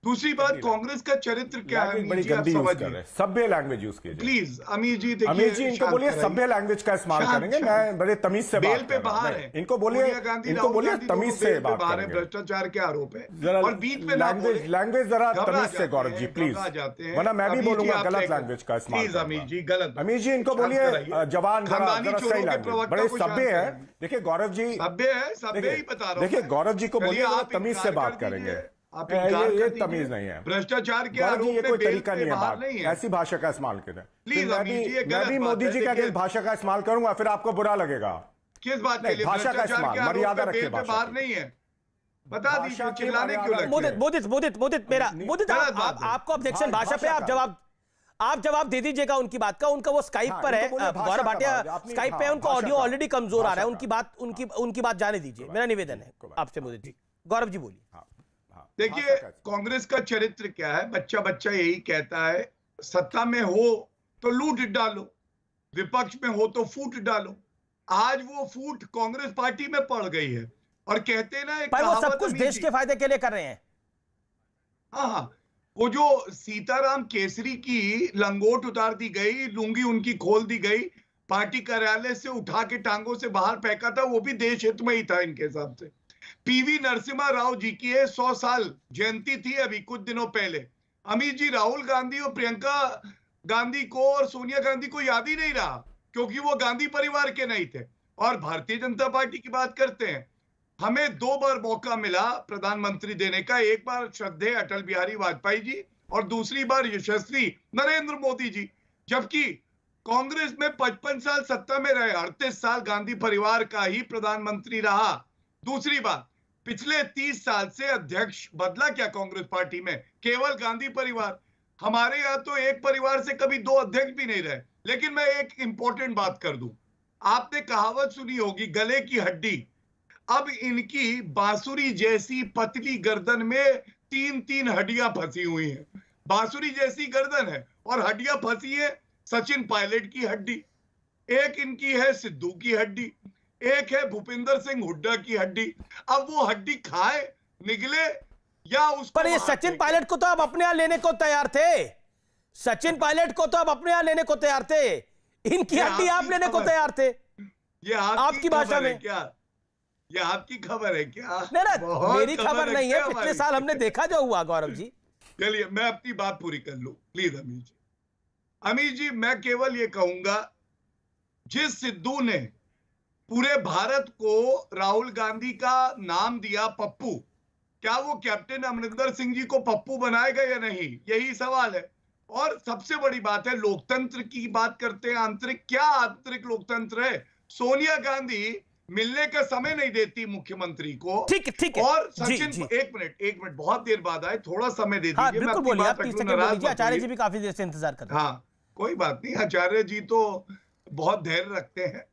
दूसरी बात, कांग्रेस का चरित्र क्या है? बड़ी गंदी यूज कर रहे हैं, सभ्य लैंग्वेज यूज कीजिए प्लीज। अमीर जी देखिए, अमीर जी इनको बोलिए सभ्य लैंग्वेज का इस्तेमाल करेंगे। मैं बड़े तमीज से बेल पे बाहर है। इनको बोलिए तमीज से बात करेंगे। भ्रष्टाचार के आरोप है और बीच में लैंग्वेज जरा तमीज से, गौरव जी प्लीज, वरना मैं भी बोलूंगा गलत लैंग्वेज का इस्तेमाल। प्लीज अमीर जी, गलत। अमीर जी इनको बोलिए जवान, सही लैंग्वेज, बड़े सभ्य है। देखिए गौरव जी, सभ्य है, सभ्य ही बता रहा हूं। देखिए गौरव जी को बोलिए तमीज से बात करेंगे। ये तमीज नहीं है। भ्रष्टाचार के आरोप ये में कोई बेल तरीका पे नहीं बाहर है, नहीं है। ऐसी भाषा का इस्तेमाल करें। प्लीज अमीर जी, ये गलत मैं भी मोदी जी का भाषा का इस्तेमाल करूंगा, फिर आपको बुरा लगेगा। किस बात के लिए? भाषा का इस्तेमाल, मर्यादा रखिए, बाहर नहीं है। बता दीजिए, भाषा की चिल्लाने क्यों मर्यादा- लगते हैं? मोदित मेरा मोदित गलत बात है। आपको ऑब्जेक्शन भाषा पे भाषा आप जवाब दे दीजिएगा उनकी बात का। उनका वो स्काइप हाँ, पर ये है, तो बोले भाषा गौरव का भाटिया बात है, अपनी- स्काइप पे है, हाँ, उनको भाषा ऑडियो का। ऑलरेडी कमजोर आ रहा है। भाषा उनकी बात जाने दीजिए, मेरा निवेदन है आपसे मोदित जी। गौरव जी बोलिए। हाँ, हाँ, देखिए, भाषा का- कांग्रेस का चरित्र क्या है? बच्चा बच्चा यही कहता है, सत्ता में हो तो लूट डालो, विपक्ष में हो तो फूट डालो। आज वो फूट कांग्रेस पार्टी में पड़ गई है और कहते हैं ना, एक पर वो सब कहावत कुछ अमीर देश जी- के फायदे के लिए कर रहे हैं। हाँ, वो जो सीताराम केसरी की लंगोट उतार दी गई, लुंगी उनकी खोल दी गई, पार्टी कार्यालय से उठा के टांगों से बाहर फेंका था, वो भी देश हित में ही था इनके हिसाब से। पीवी नरसिम्हा राव जी की 100 साल जयंती थी अभी कुछ दिनों पहले। अमित जी राहुल गांधी और प्रियंका गांधी को और सोनिया गांधी को याद ही नहीं रहा, क्योंकि वो गांधी परिवार के नहीं थे। और भारतीय जनता पार्टी की बात करते हैं, हमें 2 बार मौका मिला प्रधानमंत्री देने का। एक बार श्रद्धेय अटल बिहारी वाजपेयी जी और दूसरी बार यशस्वी नरेंद्र मोदी जी। जबकि कांग्रेस में 55 साल सत्ता में रहे, 38 साल गांधी परिवार का ही प्रधानमंत्री रहा। दूसरी बात, पिछले 30 साल से अध्यक्ष बदला क्या कांग्रेस पार्टी में? केवल गांधी परिवार। हमारे यहां तो एक परिवार से कभी 2 अध्यक्ष भी नहीं रहे। लेकिन मैं एक इंपॉर्टेंट बात कर दूं, आपने कहावत सुनी होगी, गले की हड्डी। अब इनकी बांसुरी जैसी पतली गर्दन में 3-3 हड्डियां फंसी हुई हैं। बांसुरी जैसी गर्दन है और हड्डियां फंसी है। सचिन पायलट की हड्डी, एक इनकी है सिद्धू की हड्डी, एक है भूपिंदर सिंह हुड्डा की हड्डी। अब वो हड्डी खाए निकले या उसको पर ये वहां सचिन फेंके। पायलट को तो आप अपने यहां लेने को तैयार थे। सचिन पायलट को तो आप अपने यहां लेने को तैयार थे। इनकी ये हड्डी आप आपकी लेने को खबर। तैयार थे। ये आपकी भाषा खबर है में। क्या? ये आपकी खबर है क्या? नहीं ना, बहुत मेरी खबर नहीं है, क्या पिछले हमारी? साल हमने देखा जो हुआ। गौरव जी चलिए मैं अपनी बात पूरी कर लूं प्लीज। अमीर जी, मैं केवल ये कहूंगा, जिस सिद्धू ने पूरे भारत को राहुल गांधी का नाम दिया पप्पू, क्या वो कैप्टन अमरिंदर सिंह जी को पप्पू बनाएगा या नहीं? यही सवाल है। और सबसे बड़ी बात है, लोकतंत्र की बात करते हैं, आंतरिक, क्या आंतरिक लोकतंत्र है? सोनिया गांधी मिलने का समय नहीं देती मुख्यमंत्री को। ठीक है और जी, सचिन जी। एक मिनट, बहुत देर बाद आए, थोड़ा समय दे हाँ दीजिए। मैं बिल्कुल अपनी बोलिए, बात आप 30 रख लूं, सेकंड नाराज बोलिए। मत आचार्य होइए। जी भी काफी देर से इंतजार कर रहे हैं। हाँ, कोई बात नहीं, आचार्य जी तो बहुत धैर्य रखते हैं।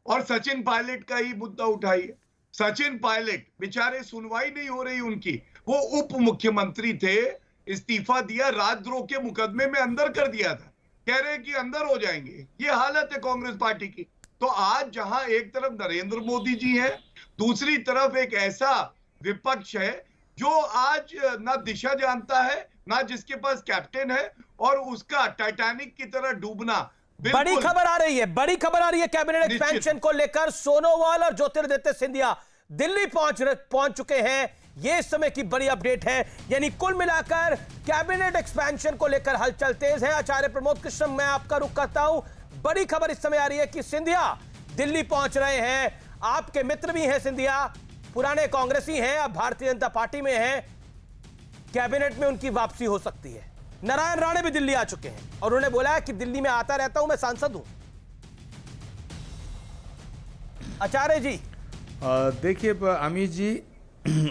और सचिन पायलट का ही मुद्दा उठाइए। सचिन पायलट बेचारे, सुनवाई नहीं हो रही उनकी। वो उप मुख्यमंत्री थे, इस्तीफा दिया, राजद्रोह के मुकदमे में अंदर कर दिया था, कह रहे हैं कि अंदर हो जाएंगे। ये हालत है कांग्रेस पार्टी की। तो आज जहां एक तरफ नरेंद्र मोदी जी हैं, दूसरी तरफ एक ऐसा विपक्ष है जो आज ना दिशा जानता है, ना जिसके पास कैप्टन है, और उसका टाइटैनिक की तरह डूबना बड़ी खबर आ रही है कैबिनेट निश्चित। एक्सपेंशन को लेकर। सोनोवाल और ज्योतिरादित्य सिंधिया दिल्ली पहुंच चुके हैं। ये इस समय की बड़ी अपडेट है। यानी कुल मिलाकर कैबिनेट एक्सपेंशन को लेकर हलचल तेज है। आचार्य प्रमोद कृष्ण, मैं आपका रुख करता हूं। बड़ी खबर इस समय आ रही है कि सिंधिया दिल्ली पहुंच रहे हैं। आपके मित्र भी हैं सिंधिया, पुराने कांग्रेसी हैं, अब भारतीय जनता पार्टी में हैं। कैबिनेट में उनकी वापसी हो सकती है। नारायण राणे भी दिल्ली आ चुके हैं और उन्होंने बोला है कि दिल्ली में आता रहता हूं, मैं सांसद हूं। आचार्य जी देखिए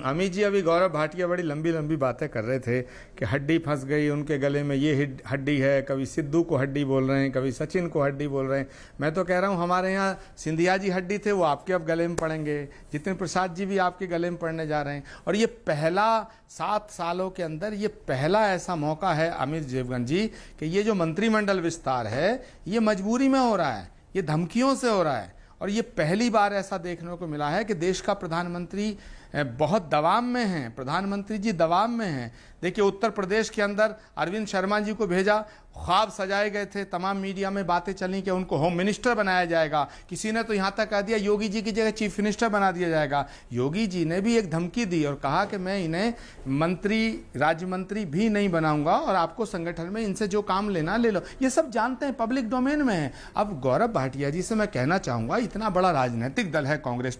अमित जी अभी गौरव भाटिया बड़ी लंबी लंबी बातें कर रहे थे कि हड्डी फंस गई उनके गले में, ये हड्डी है, कभी सिद्धू को हड्डी बोल रहे हैं, कभी सचिन को हड्डी बोल रहे हैं। मैं तो कह रहा हूँ हमारे यहाँ सिंधिया जी हड्डी थे, वो आपके अब गले में पड़ेंगे। जितिन प्रसाद जी भी आपके गले में पड़ने जा रहे हैं। और ये पहला 7 सालों के अंदर ये पहला ऐसा मौका है अमित देवगन जी कि ये जो मंत्रिमंडल विस्तार है ये मजबूरी में हो रहा है, ये धमकियों से हो रहा है। और ये पहली बार ऐसा देखने को मिला है कि देश का प्रधानमंत्री बहुत दबाव में हैं, प्रधानमंत्री जी दबाव में हैं। देखिए उत्तर प्रदेश के अंदर अरविंद शर्मा जी को भेजा, ख्वाब सजाए गए थे, तमाम मीडिया में बातें चली कि उनको होम मिनिस्टर बनाया जाएगा। किसी ने तो यहाँ तक कह दिया योगी जी की जगह चीफ मिनिस्टर बना दिया जाएगा। योगी जी ने भी एक धमकी दी और कहा कि मैं इन्हें मंत्री, राज्य मंत्री भी नहीं बनाऊंगा और आपको संगठन में इनसे जो काम लेना ले लो। ये सब जानते हैं, पब्लिक डोमेन में है। अब गौरव भाटिया जी से मैं कहना चाहूँगा, इतना बड़ा राजनीतिक दल है कांग्रेस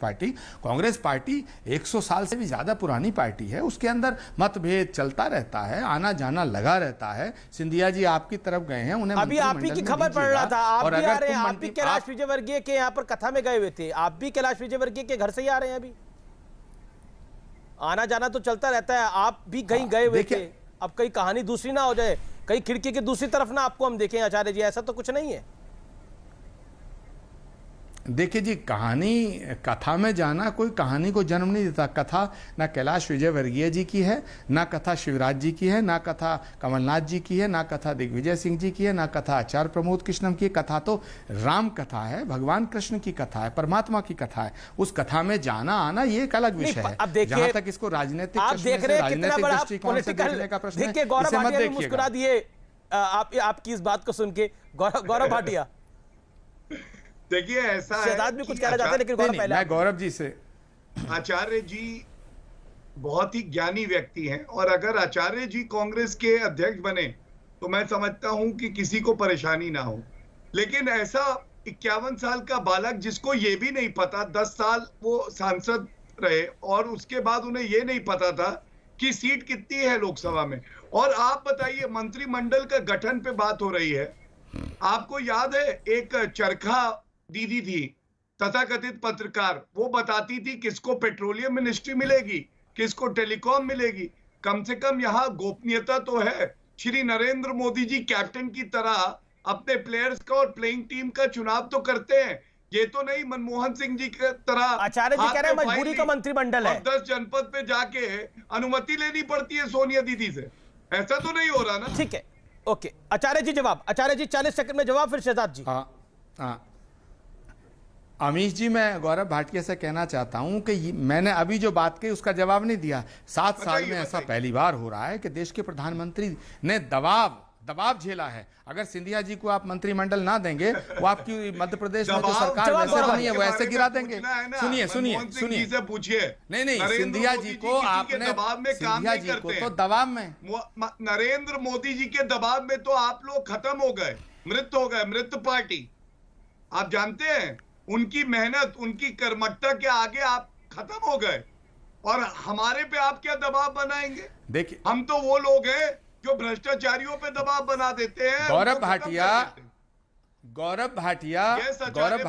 पार्टी 100 साल से भी ज़्यादा पुरानी पार्टी है, उसके अंदर मतभेद चलता रहता है, आना जाना लगा रहता है। सिंधिया जी आपकी तरफ गए हैं, उन्हें अभी आप ही की खबर पड़ रहा था, आप भी आ रहे हैं, आप भी कैलाश विजयवर्गीय के यहाँ पर कथा में गए हुए थे, आप भी कैलाश विजयवर्गीय के घर से ही आ रहे हैं अभी? आना जाना तो चलता रहता है, आप भी कहीं गए हुए थे, देखिए- अब कहीं कहानी दूसरी ना हो जाए, कहीं खिड़की की दूसरी तरफ ना आपको हम देखें आचार्य जी, ऐसा तो कुछ नहीं है। देखिए जी, कहानी कथा में जाना कोई कहानी को जन्म नहीं देता। कथा ना कैलाश विजयवर्गीय जी की है, ना कथा शिवराज जी की है, ना कथा कमलनाथ जी की है, ना कथा दिग्विजय सिंह जी की है, ना कथा आचार्य प्रमोद कृष्णम की। कथा तो राम कथा है, भगवान कृष्ण की कथा है, परमात्मा की कथा है। उस कथा में जाना आना ये एक अलग विषय है। अब देखिए, जहां तक इसको राजनीतिक आप चश्मे देख से, रहे हैं कितना राजनीतिक बड़ा दृष्टिकोण से देखने का प्रश्न है, देखिए गौरव इसे मत भाटिया भी देखिएगा। मुस्कुरा दिए आपकी इस बात को सुन के। गौरव भाटिया, देखिए ऐसा है शहजाद भी कि कुछ कहना चाहते हैं, लेकिन गौरव नहीं, पहले मैं गौरव जी से आचार्य जी बहुत ही ज्ञानी व्यक्ति हैं, और अगर आचार्य जी कांग्रेस के अध्यक्ष बने तो मैं समझता हूं कि किसी को परेशानी ना हो। लेकिन ऐसा 51 साल का बालक जिसको ये भी नहीं पता, 10 साल वो सांसद रहे और उसके बाद उन्हें ये नहीं पता था कि सीट कितनी है लोकसभा में। और आप बताइए, मंत्रिमंडल का गठन पे बात हो रही है। आपको याद है एक चरखा दीदी थी, तथाकथित पत्रकार, वो बताती थी किसको पेट्रोलियम मिनिस्ट्री मिलेगी, किसको टेलीकॉम मिलेगी। कम से कम यहाँ गोपनीयता तो है। श्री नरेंद्र मोदी जी कैप्टन की तरह अपने प्लेयर्स का और प्लेइंग टीम का चुनाव तो करते हैं। ये तो नहीं मनमोहन सिंह जी की तरह आचार्य जी कह रहे हैं मजबूरी का मंत्रिमंडल है, 10 जनपद पे जाके अनुमति लेनी पड़ती है सोनिया दीदी से। ऐसा तो नहीं हो रहा ना। ठीक है, ओके। आचार्य जी जवाब, आचार्य जी 40 सेकंड में जवाब, फिर शहजाद जी। हाँ, अमीश जी, मैं गौरव भाटिया से कहना चाहता हूं कि मैंने अभी जो बात कही उसका जवाब नहीं दिया। 7 साल में ऐसा पहली बार हो रहा है कि देश के प्रधानमंत्री ने दबाव झेला है। अगर सिंधिया जी को आप मंत्रिमंडल ना देंगे, वो आपकी मध्य प्रदेश में जो सरकार वैसे बनी है वो ऐसे गिरा देंगे। सुनिए, पूछिए। नहीं, सिंधिया जी को आपने, सिंधिया जी को तो दबाव में, नरेंद्र मोदी जी के दबाव में तो आप लोग खत्म हो गए, मृत हो गए, मृत पार्टी। आप जानते हैं, उनकी मेहनत, उनकी कर्मठता के आगे आप खत्म हो गए, और हमारे पे आप क्या दबाव बनाएंगे? देखिए, हम तो वो लोग हैं जो भ्रष्टाचारियों पे दबाव बना देते हैं। गौरव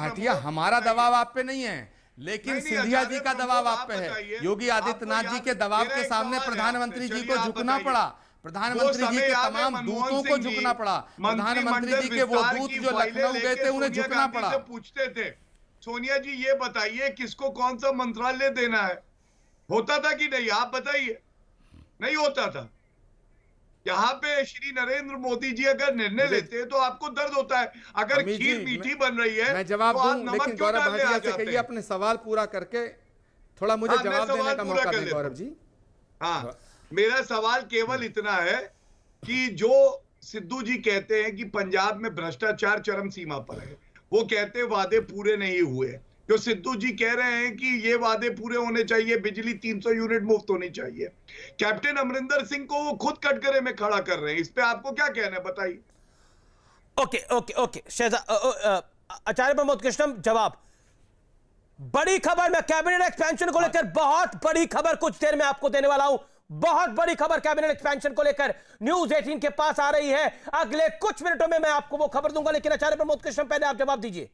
भाटिया, हमारा दबाव आप पे नहीं है, लेकिन सिंधिया जी का दबाव आप पे है। योगी आदित्यनाथ जी के दबाव के सामने प्रधानमंत्री जी को झुकना पड़ा, प्रधानमंत्री जी के तमाम दूतों को झुकना पड़ा, प्रधानमंत्री जी के वो दूत जो लखनऊ गए थे उन्हें झुकना पड़ा। पूछते थे, सोनिया जी ये बताइए किसको कौन सा मंत्रालय देना है, होता था कि नहीं? आप बताइए। नहीं होता था। यहाँ पे श्री नरेंद्र मोदी जी अगर निर्णय लेते हैं तो आपको दर्द होता है। अगर खीर मीठी बन रही है मैं जवाब तो आप दूं, नमक लेकिन क्यों गौरव डालने आ भाटिया से जाते कहिए हैं? अपने सवाल पूरा करके थोड़ा मुझे जवाब देने का मौका दें गौरव जी। हाँ, मेरा सवाल केवल इतना है कि जो सिद्धू जी कहते हैं कि पंजाब में भ्रष्टाचार चरम सीमा पर है, वो कहते हैं वादे पूरे नहीं हुए। जो सिद्धू जी कह रहे हैं कि ये वादे पूरे होने चाहिए, बिजली 300 यूनिट मुफ्त होनी चाहिए। कैप्टन अमरिंदर सिंह को वो खुद कटघरे में खड़ा कर रहे हैं। इस पे आपको क्या कहना है, बताइए। ओके आचार्य प्रमोद कृष्णम, जवाब। बड़ी खबर, मैं कैबिनेट एक्सपेंशन को लेकर बहुत बड़ी खबर कुछ देर में आपको देने वाला हूं। बहुत बड़ी खबर कैबिनेट एक्सपेंशन को लेकर न्यूज 18 के पास आ रही है। अगले कुछ मिनटों में मैं आपको वो खबर दूंगा, लेकिन आचार्य प्रमोद कृष्णम पहले आप जवाब दीजिए।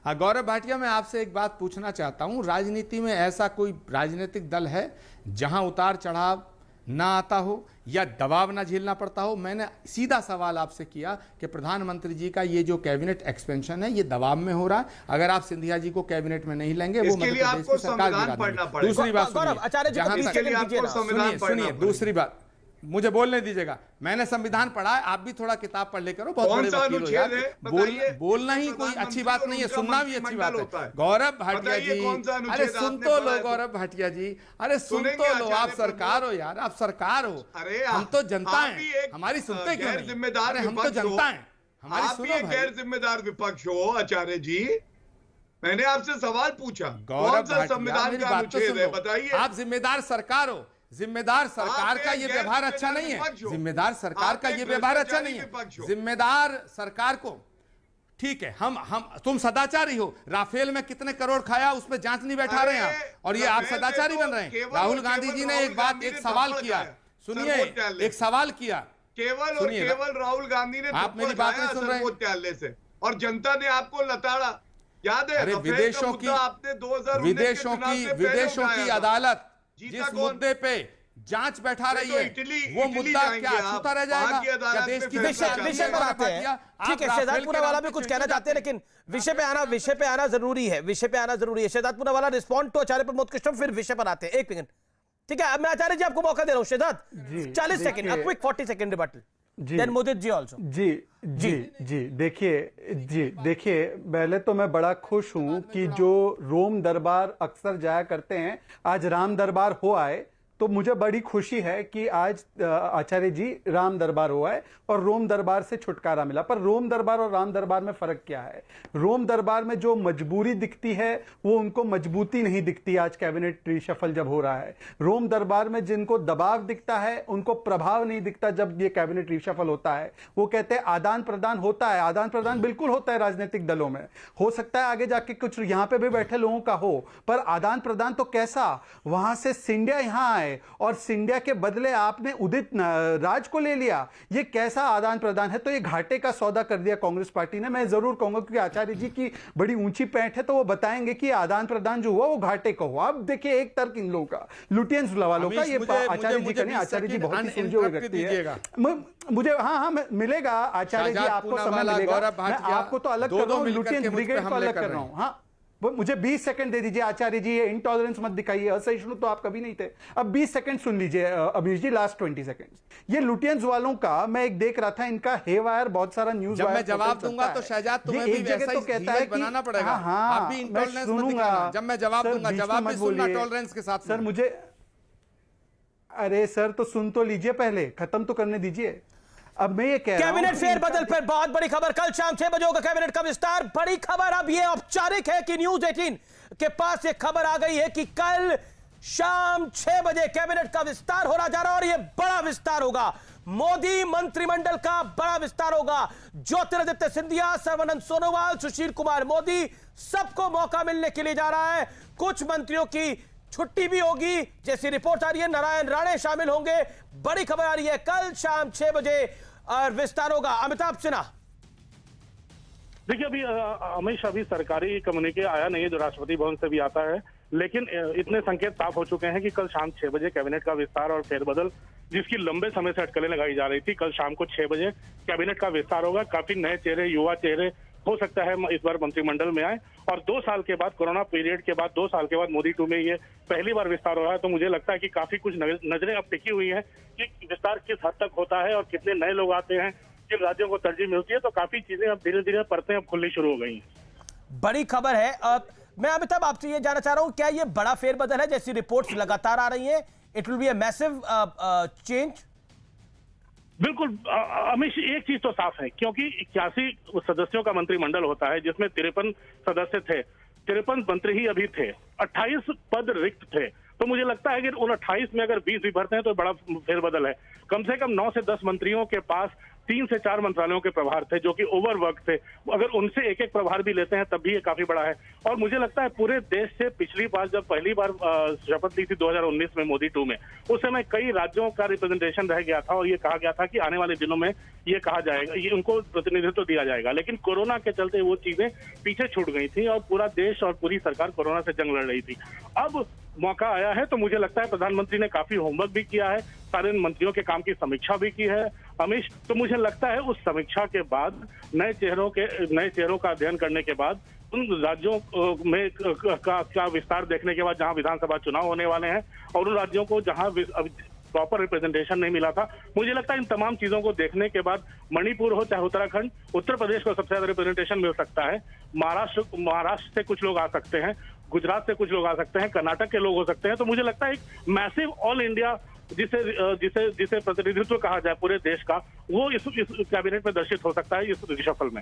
गौरव भाटिया, मैं आपसे एक बात पूछना चाहता हूं, राजनीति में ऐसा कोई राजनीतिक दल है जहां उतार चढ़ाव ना आता हो या दबाव ना झेलना पड़ता हो? मैंने सीधा सवाल आपसे किया कि प्रधानमंत्री जी का ये जो कैबिनेट एक्सपेंशन है ये दबाव में हो रहा है। अगर आप सिंधिया जी को कैबिनेट में नहीं लेंगे वो मध्य प्रदेश की सरकार गिरा देंगे। दूसरी बात सुनिए, दूसरी बात मुझे बोलने दीजिएगा। मैंने संविधान पढ़ा है, आप भी थोड़ा किताब पढ़ ले करो, बहुत बड़े वकील हो यार। बोलना ही कोई अच्छी बात नहीं है, सुनना भी अच्छी बात है। गौरव भाटिया जी, अरे सुन तो लो गौरव भाटिया जी, अरे सुन तो लो। आप सरकार हो यार, आप सरकार हो, हम तो जनता है, हमारी सुनते क्यों नहीं? अरे हम तो जनता है, हमारी सुनो भाई। गैर जिम्मेदार विपक्ष हो आचार्य जी, मैंने आपसे सवाल पूछा। गौरव भाटिया, संविधान मेरी का बात तो अनुच्छेद है, सुनो। बताइए। आप जिम्मेदार सरकार हो, जिम्मेदार सरकार का ये व्यवहार अच्छा नहीं है। जिम्मेदार सरकार का ये व्यवहार अच्छा नहीं है। जिम्मेदार सरकार को, ठीक है, हम तुम सदाचारी हो। राफेल में कितने करोड़ खाया उस पर जांच नहीं बैठा रहे हैं और ये आप सदाचारी बन रहे हैं। राहुल गांधी जी ने एक सवाल किया, सुनिए, एक सवाल किया, केवल और केवल राहुल गांधी ने आप मेरी बात नहीं सुन रहे से, और जनता ने आपको लताड़ा। याद है अरे रफेल का विदेशों मुद्दा की आपने 2019 के चुनाव में पहले विदेशों उठाया की था। अदालत जीता जिस कौन? मुद्दे पे जांच बैठा रही तो है वो इटली मुद्दा जाएंगे क्या आप, अछूता रह वहां जाएगा? की अदालत क्या देश में की फैसला विषय विषय पर आते हैं। ठीक है, शहजाद पूनावाला भी कुछ कहना चाहते हैं, लेकिन विषय पे आना जरूरी है। विषय पे आना जरूरी है। शहजाद पूनावाला, रिस्पॉन्ड टू आचार्य प्रमोद कृष्णम, फिर विषय पर आते हैं। एक मिनट, ठीक है। अब मैं आचार्य जी आपको मौका दे रहा हूं। Shahzad 40 second, a quick 40 second rebuttal, then Modit ji also. जी देखिए पहले तो मैं बड़ा खुश हूं कि जो रोम दरबार अक्सर जाया करते हैं, आज राम दरबार हो आए, तो मुझे बड़ी खुशी है कि आज आचार्य जी राम दरबार हुआ है और रोम दरबार से छुटकारा मिला। पर रोम दरबार और राम दरबार में फर्क क्या है? रोम दरबार में जो मजबूरी दिखती है वो उनको मजबूती नहीं दिखती आज कैबिनेट रिशफल जब हो रहा है। रोम दरबार में जिनको दबाव दिखता है उनको प्रभाव नहीं दिखता जब ये कैबिनेट रिशफल होता है। वो कहते हैं आदान प्रदान होता है, आदान प्रदान बिल्कुल होता है राजनीतिक दलों में, हो सकता है आगे जाके कुछ यहां पे भी बैठे लोगों का हो, पर आदान प्रदान तो कैसा? वहां से सिंधिया यहां आए और सिंधिया के बदले आपने उदित राज को ले लिया। ये कैसा आदान प्रदान है? तो ये घाटे का सौदा कर दिया कांग्रेस पार्टी ने। मैं जरूर कहूंगा क्योंकि आचार्य जी की बड़ी ऊंची पैंठ है तो वो बताएंगे कि आदान प्रदान जो हुआ वो घाटे का हुआ। अब देखिए एक तर्क इन लोगों का, लुटियंस वालों का, ये आचार्य जी का नहीं, आचार्य जी बहुत ही सुलझे हुए व्यक्ति है। मुझे हाँ मिलेगा आचार्य जी, आपको समय मिलेगा। मैं आपको तो अलग कर रहा हूँ, लुटियंस ब्रिगेड को अलग कर रहा हूँ। हाँ मुझे 20 सेकंड दे दीजिए आचार्य जी, ये इंटॉलरेंस मत दिखाइए, असहिष्णु तो आप कभी नहीं थे। अब 20 सेकंड सुन लीजिए अमीश जी, लास्ट 20 सेकंड। ये लुटियंस वालों का मैं एक देख रहा था, इनका हेवायर बहुत सारा न्यूज जब मैं जवाब दूंगा तो शहजाद तुम्हें भी वैसा ही धीरज बनाना पड़ेगा। आप भी इंटॉलरेंस मत दिखाना। जब मैं जवाब दूंगा जवाब भी सुनना टॉलरेंस के साथ। सर मुझे, अरे सर तो सुन तो लीजिए, पहले खत्म तो करने दीजिए। अब मैं ये कह रहा हूं कैबिनेट फेरबदल पर बहुत बड़ी खबर, कल शाम 6 बजे होगा कैबिनेट का विस्तार। बड़ी खबर अब ये औपचारिक है कि न्यूज 18 के पास ये खबर आ गई है कि कल शाम 6 बजे कैबिनेट का विस्तार हो जा रहा है और ये बड़ा विस्तार होगा। मोदी मंत्रिमंडल का बड़ा विस्तार होगा। ज्योतिरादित्य सिंधिया, सर्बानंद सोनोवाल, सुशील कुमार मोदी, सबको मौका मिलने के लिए जा रहा है। कुछ मंत्रियों की छुट्टी भी होगी, जैसी रिपोर्ट आ रही है। नारायण राणे शामिल होंगे। बड़ी खबर आ रही है, कल शाम 6 बजे और विस्तार होगा। अमिताभ सिन्हा, देखिए अभी अमिश, अभी सरकारी कम्युनिके आया नहीं है जो राष्ट्रपति भवन से भी आता है, लेकिन इतने संकेत साफ हो चुके हैं कि कल शाम 6 बजे कैबिनेट का विस्तार और फेरबदल, जिसकी लंबे समय से अटकलें लगाई जा रही थी, कल शाम को 6 बजे कैबिनेट का विस्तार होगा। काफी नए चेहरे, युवा चेहरे हो सकता है इस बार मंत्रिमंडल में आए। और 2 साल के बाद, कोरोना पीरियड के बाद 2 साल के बाद मोदी 2 में ये पहली बार विस्तार हो रहा है। तो मुझे लगता है कि काफी कुछ नजरें अब टिकी हुई हैं कि विस्तार किस हद तक होता है और कितने नए लोग आते हैं, किन राज्यों को तरजीह मिलती है। तो काफी चीजें अब धीरे धीरे परतें अब खुलनी शुरू हो गई हैं। बड़ी खबर है। मैं अमिताभ आपसे ये जानना चाह रहा हूं, क्या ये बड़ा फेरबदल है? जैसी रिपोर्ट्स लगातार आ रही हैं, it will be a massive change. बिल्कुल अमिश, एक चीज तो साफ है, क्योंकि 81 सदस्यों का मंत्रिमंडल होता है जिसमें 53 सदस्य थे, 53 मंत्री ही अभी थे, 28 पद रिक्त थे। तो मुझे लगता है कि उन 28 में अगर 20 भी भरते हैं तो बड़ा फेरबदल है। कम से कम 9 से 10 मंत्रियों के पास 3 से 4 मंत्रालयों के प्रभार थे जो कि ओवरवर्क थे। अगर उनसे एक एक प्रभार भी लेते हैं तब भी ये काफी बड़ा है। और मुझे लगता है पूरे देश से पिछली बार जब पहली बार शपथ ली थी 2019 में मोदी 2 में, उस समय कई राज्यों का रिप्रेजेंटेशन रह गया था और ये कहा गया था कि आने वाले दिनों में ये कहा जाएगा, ये उनको प्रतिनिधित्व दिया जाएगा। लेकिन कोरोना के चलते वो चीजें पीछे छूट गई थी और पूरा देश और पूरी सरकार कोरोना से जंग लड़ रही थी। अब मौका आया है तो मुझे लगता है प्रधानमंत्री ने काफी होमवर्क भी किया है, सारे मंत्रियों के काम की समीक्षा भी की है अमिश। तो मुझे लगता है उस समीक्षा के बाद, नए चेहरों का अध्ययन करने के बाद, उन राज्यों में का विस्तार देखने के बाद जहां विधानसभा चुनाव होने वाले हैं और उन राज्यों को जहां प्रॉपर रिप्रेजेंटेशन नहीं मिला था, मुझे लगता है इन तमाम चीजों को देखने के बाद मणिपुर हो चाहे उत्तराखंड, उत्तर प्रदेश को सबसे ज्यादा रिप्रेजेंटेशन मिल सकता है। महाराष्ट्र से कुछ लोग आ सकते हैं, गुजरात से कुछ लोग आ सकते हैं, कर्नाटक के लोग हो सकते हैं। तो मुझे लगता है एक मैसिव ऑल इंडिया जिसे प्रतिनिधित्व कहा जाए पूरे देश का, वो इस कैबिनेट में दर्शित हो सकता है इस रिशफल में।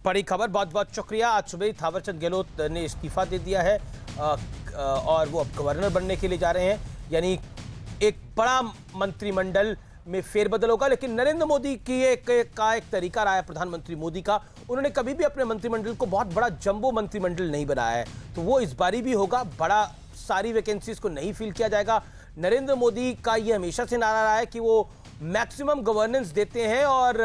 बड़ी खबर, बहुत बहुत शुक्रिया। आज सुबह थावरचंद गहलोत ने इस्तीफा दे दिया है और वो अब गवर्नर बनने के लिए जा रहे हैं। यानी एक बड़ा मंत्रिमंडल में फेरबदल होगा। लेकिन नरेंद्र मोदी की एक तरीका रहा है, प्रधानमंत्री मोदी का, उन्होंने कभी भी अपने मंत्रिमंडल को बहुत बड़ा जंबो मंत्रिमंडल नहीं बनाया है, तो वो इस बारी भी होगा। बड़ा सारी वैकेंसीज को नहीं फिल किया जाएगा। नरेंद्र मोदी का ये हमेशा से नारा रहा है कि वो मैक्सिमम गवर्नेंस देते हैं और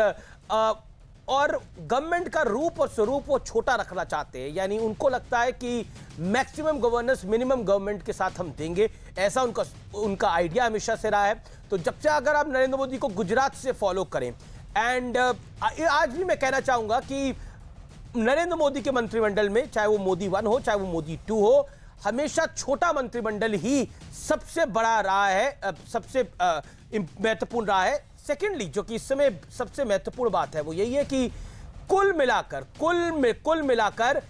और गवर्नमेंट का रूप और स्वरूप वो छोटा रखना चाहते हैं, यानी उनको लगता है कि मैक्सिमम गवर्नेंस मिनिमम गवर्नमेंट के साथ हम देंगे, ऐसा उनका आइडिया हमेशा से रहा है। तो जब से अगर आप नरेंद्र मोदी को गुजरात से फॉलो करें, एंड आज भी मैं कहना चाहूंगा कि नरेंद्र मोदी के मंत्रिमंडल में, चाहे वो मोदी 1 हो चाहे वो मोदी 2 हो, हमेशा छोटा मंत्रिमंडल ही सबसे बड़ा रहा है, सबसे महत्वपूर्ण रहा है। सेकेंडली, जो कि इस समय सबसे महत्वपूर्ण बात है वो यही है कि कुल मिलाकर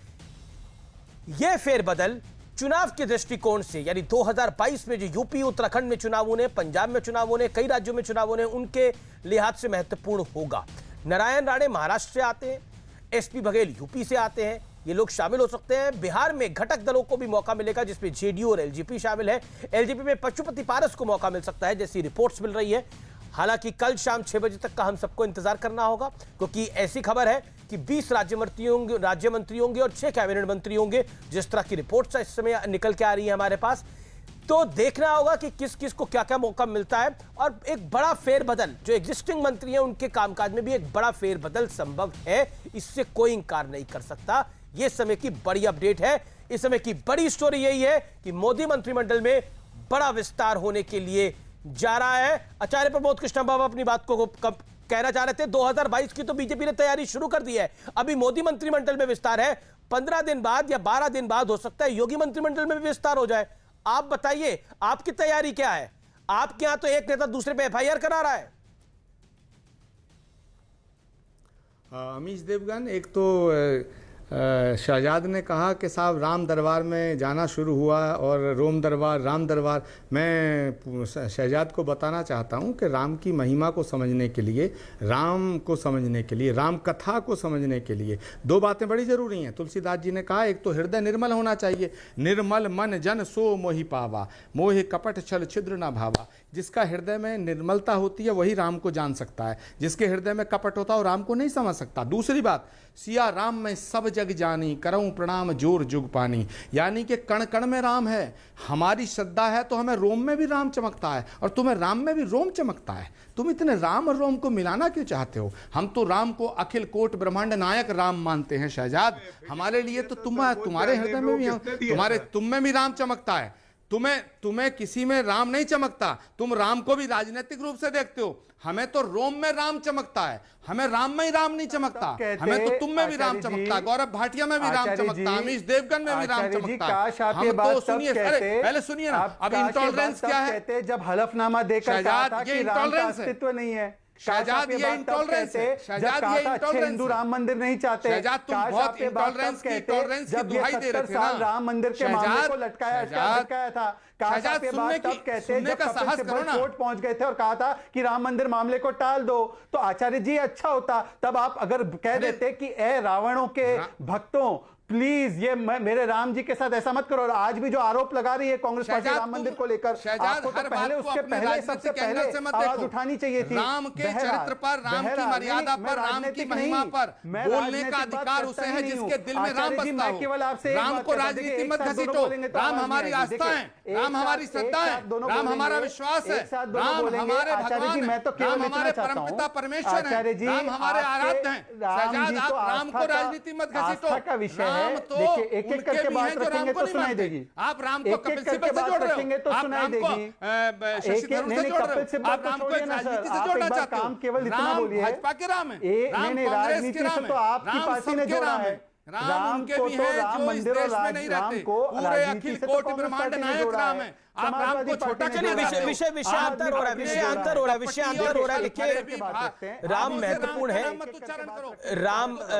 यह फेरबदल चुनाव के दृष्टिकोण से, यानी 2022 में जो यूपी उत्तराखंड में चुनाव होने, पंजाब में चुनाव होने, कई राज्यों में चुनाव होने, उनके लिहाज से महत्वपूर्ण होगा। नारायण राणे महाराष्ट्र से आते हैं, एसपी बघेल यूपी से आते हैं, ये लोग शामिल हो सकते हैं। बिहार में घटक दलों को भी मौका मिलेगा, जिसमें जेडीयू और एलजेपी शामिल है। एलजेपी में पशुपति पारस को मौका मिल सकता है, जैसी रिपोर्ट्स मिल रही है। हालांकि कल शाम 6 बजे तक का हम सबको इंतजार करना होगा, क्योंकि ऐसी खबर है कि 20 राज्य मंत्री होंगे और 6 कैबिनेट मंत्री होंगे, जिस तरह की रिपोर्ट्स इस समय निकल के आ रही है हमारे पास। तो देखना होगा कि किस किस को क्या क्या मौका मिलता है, और एक बड़ा फेरबदल, जो एग्जिस्टिंग मंत्री हैं उनके कामकाज में भी एक बड़ा फेरबदल संभव है, इससे कोई इंकार नहीं कर सकता। यह समय की बड़ी अपडेट है। इस समय की बड़ी स्टोरी यही है कि मोदी मंत्रिमंडल में बड़ा विस्तार होने के लिए जा रहा है। आचार्य प्रमोद कृष्ण बाबा अपनी बात को कहना चाह रहे थे, 2022 की तो बीजेपी ने तैयारी शुरू कर दी है, अभी मोदी मंत्रिमंडल में विस्तार है, 15 दिन बाद या 12 दिन बाद हो सकता है योगी मंत्रिमंडल में भी विस्तार हो जाए। आप बताइए, आपकी तैयारी क्या है? आपके यहां तो एक नेता दूसरे पे एफआईआर करा रहा है। अमीश देवगन, एक तो शहजाद ने कहा कि साहब राम दरबार में जाना शुरू हुआ और राम दरबार। मैं शहजाद को बताना चाहता हूं कि राम की महिमा को समझने के लिए, राम को समझने के लिए, राम कथा को समझने के लिए 2 बातें बड़ी ज़रूरी हैं। तुलसीदास जी ने कहा, एक तो हृदय निर्मल होना चाहिए, निर्मल मन जन सो मोहि पावा, मोहि कपट छल छिद्र न भावा। जिसका हृदय में निर्मलता होती है वही राम को जान सकता है, जिसके हृदय में कपट होता है वो राम को नहीं समझ सकता। दूसरी बात, सिया राम में सब जग जानी, करऊं प्रणाम जोर जुग पानी, यानी कि कण कण में राम है। हमारी श्रद्धा है तो हमें रोम में भी राम चमकता है, और तुम्हें राम में भी रोम चमकता है। तुम इतने राम और रोम को मिलाना क्यों चाहते हो? हम तो राम को अखिल कोट ब्रह्मांड नायक राम मानते हैं शहजाद। हमारे लिए तो तुम्हारे हृदय में भी, तुम में भी राम चमकता है। तुम्हें किसी में राम नहीं चमकता, तुम राम को भी राजनीतिक रूप से देखते हो। हमें तो रोम में राम चमकता है, हमें राम में ही राम नहीं चमकता, हमें तो तुम में भी राम चमकता है, गौरव भाटिया में भी राम चमकता है, अमीश देवगन में भी राम चमकता है। हम तो सुनिए, पहले सुनिए ना, अब इंटॉलरेंस क्या है? जब हलफनामा देकर कहा था कि राम का अस्तित्व नहीं है, शहजाद ये इंटॉलरेंस है, शहजाद ये इंटॉलरेंस, हिंदू राम मंदिर नहीं चाहते, शहजाद तुम बहुत इंटॉलरेंस की दुहाई दे रहे थे ना। राम मंदिर के मामले को लटकाया था, शहजाद सुनने का साहस करो ना। कोर्ट पहुंच गए थे और कहा था कि राम मंदिर मामले को टाल दो, तो आचार्य जी अच्छा होता तब आप अगर कह देते कि ए रावणों के भक्तों, प्लीज ये मेरे राम जी के साथ ऐसा मत करो। और आज भी जो आरोप लगा रही है कांग्रेस पार्टी राम मंदिर को लेकर, आपको तो पहले उसके पहले सबसे पहले आवाज उठानी चाहिए थी। राम के चरित्र पर, राम की मर्यादा पर, राम की महिमा पर बोलने का अधिकार उसे है जिसके दिल में राम बसता हो। राम को राजनीति मत घसीटो। राम हमारी आस्था है, राम हमारी श्रद्धा है, राम हमारा विश्वास है, राम हमारे भगवान है, राम हमारे परमपिता परमेश्वर है, राम हमारे आराध्य हैं। शहजाद, आप राम को राजनीति मत घसीटो। राम तो एक एक करके बात रखेंगे तो सुनाई देगी। आप राम को कपिल सिब्बल से जोड़ रहे हो, तो आप सुनाई राम को शशि थरूर से जोड़ रहे हो, आप राम को एक राजनीति से जोड़ना चाहते हो। राम भाजपा के राम है, राम कांग्रेस के राम है, राम सबके राम है। राम उनके भी हैं जो इस देश में नहीं रहते, पूरे अखिल कोटि ब्रह्मांड नायक राम है। आप राम को छोटा चलिए, विषय अंतर हो रहा है। देखिए, राम महत्वपूर्ण है,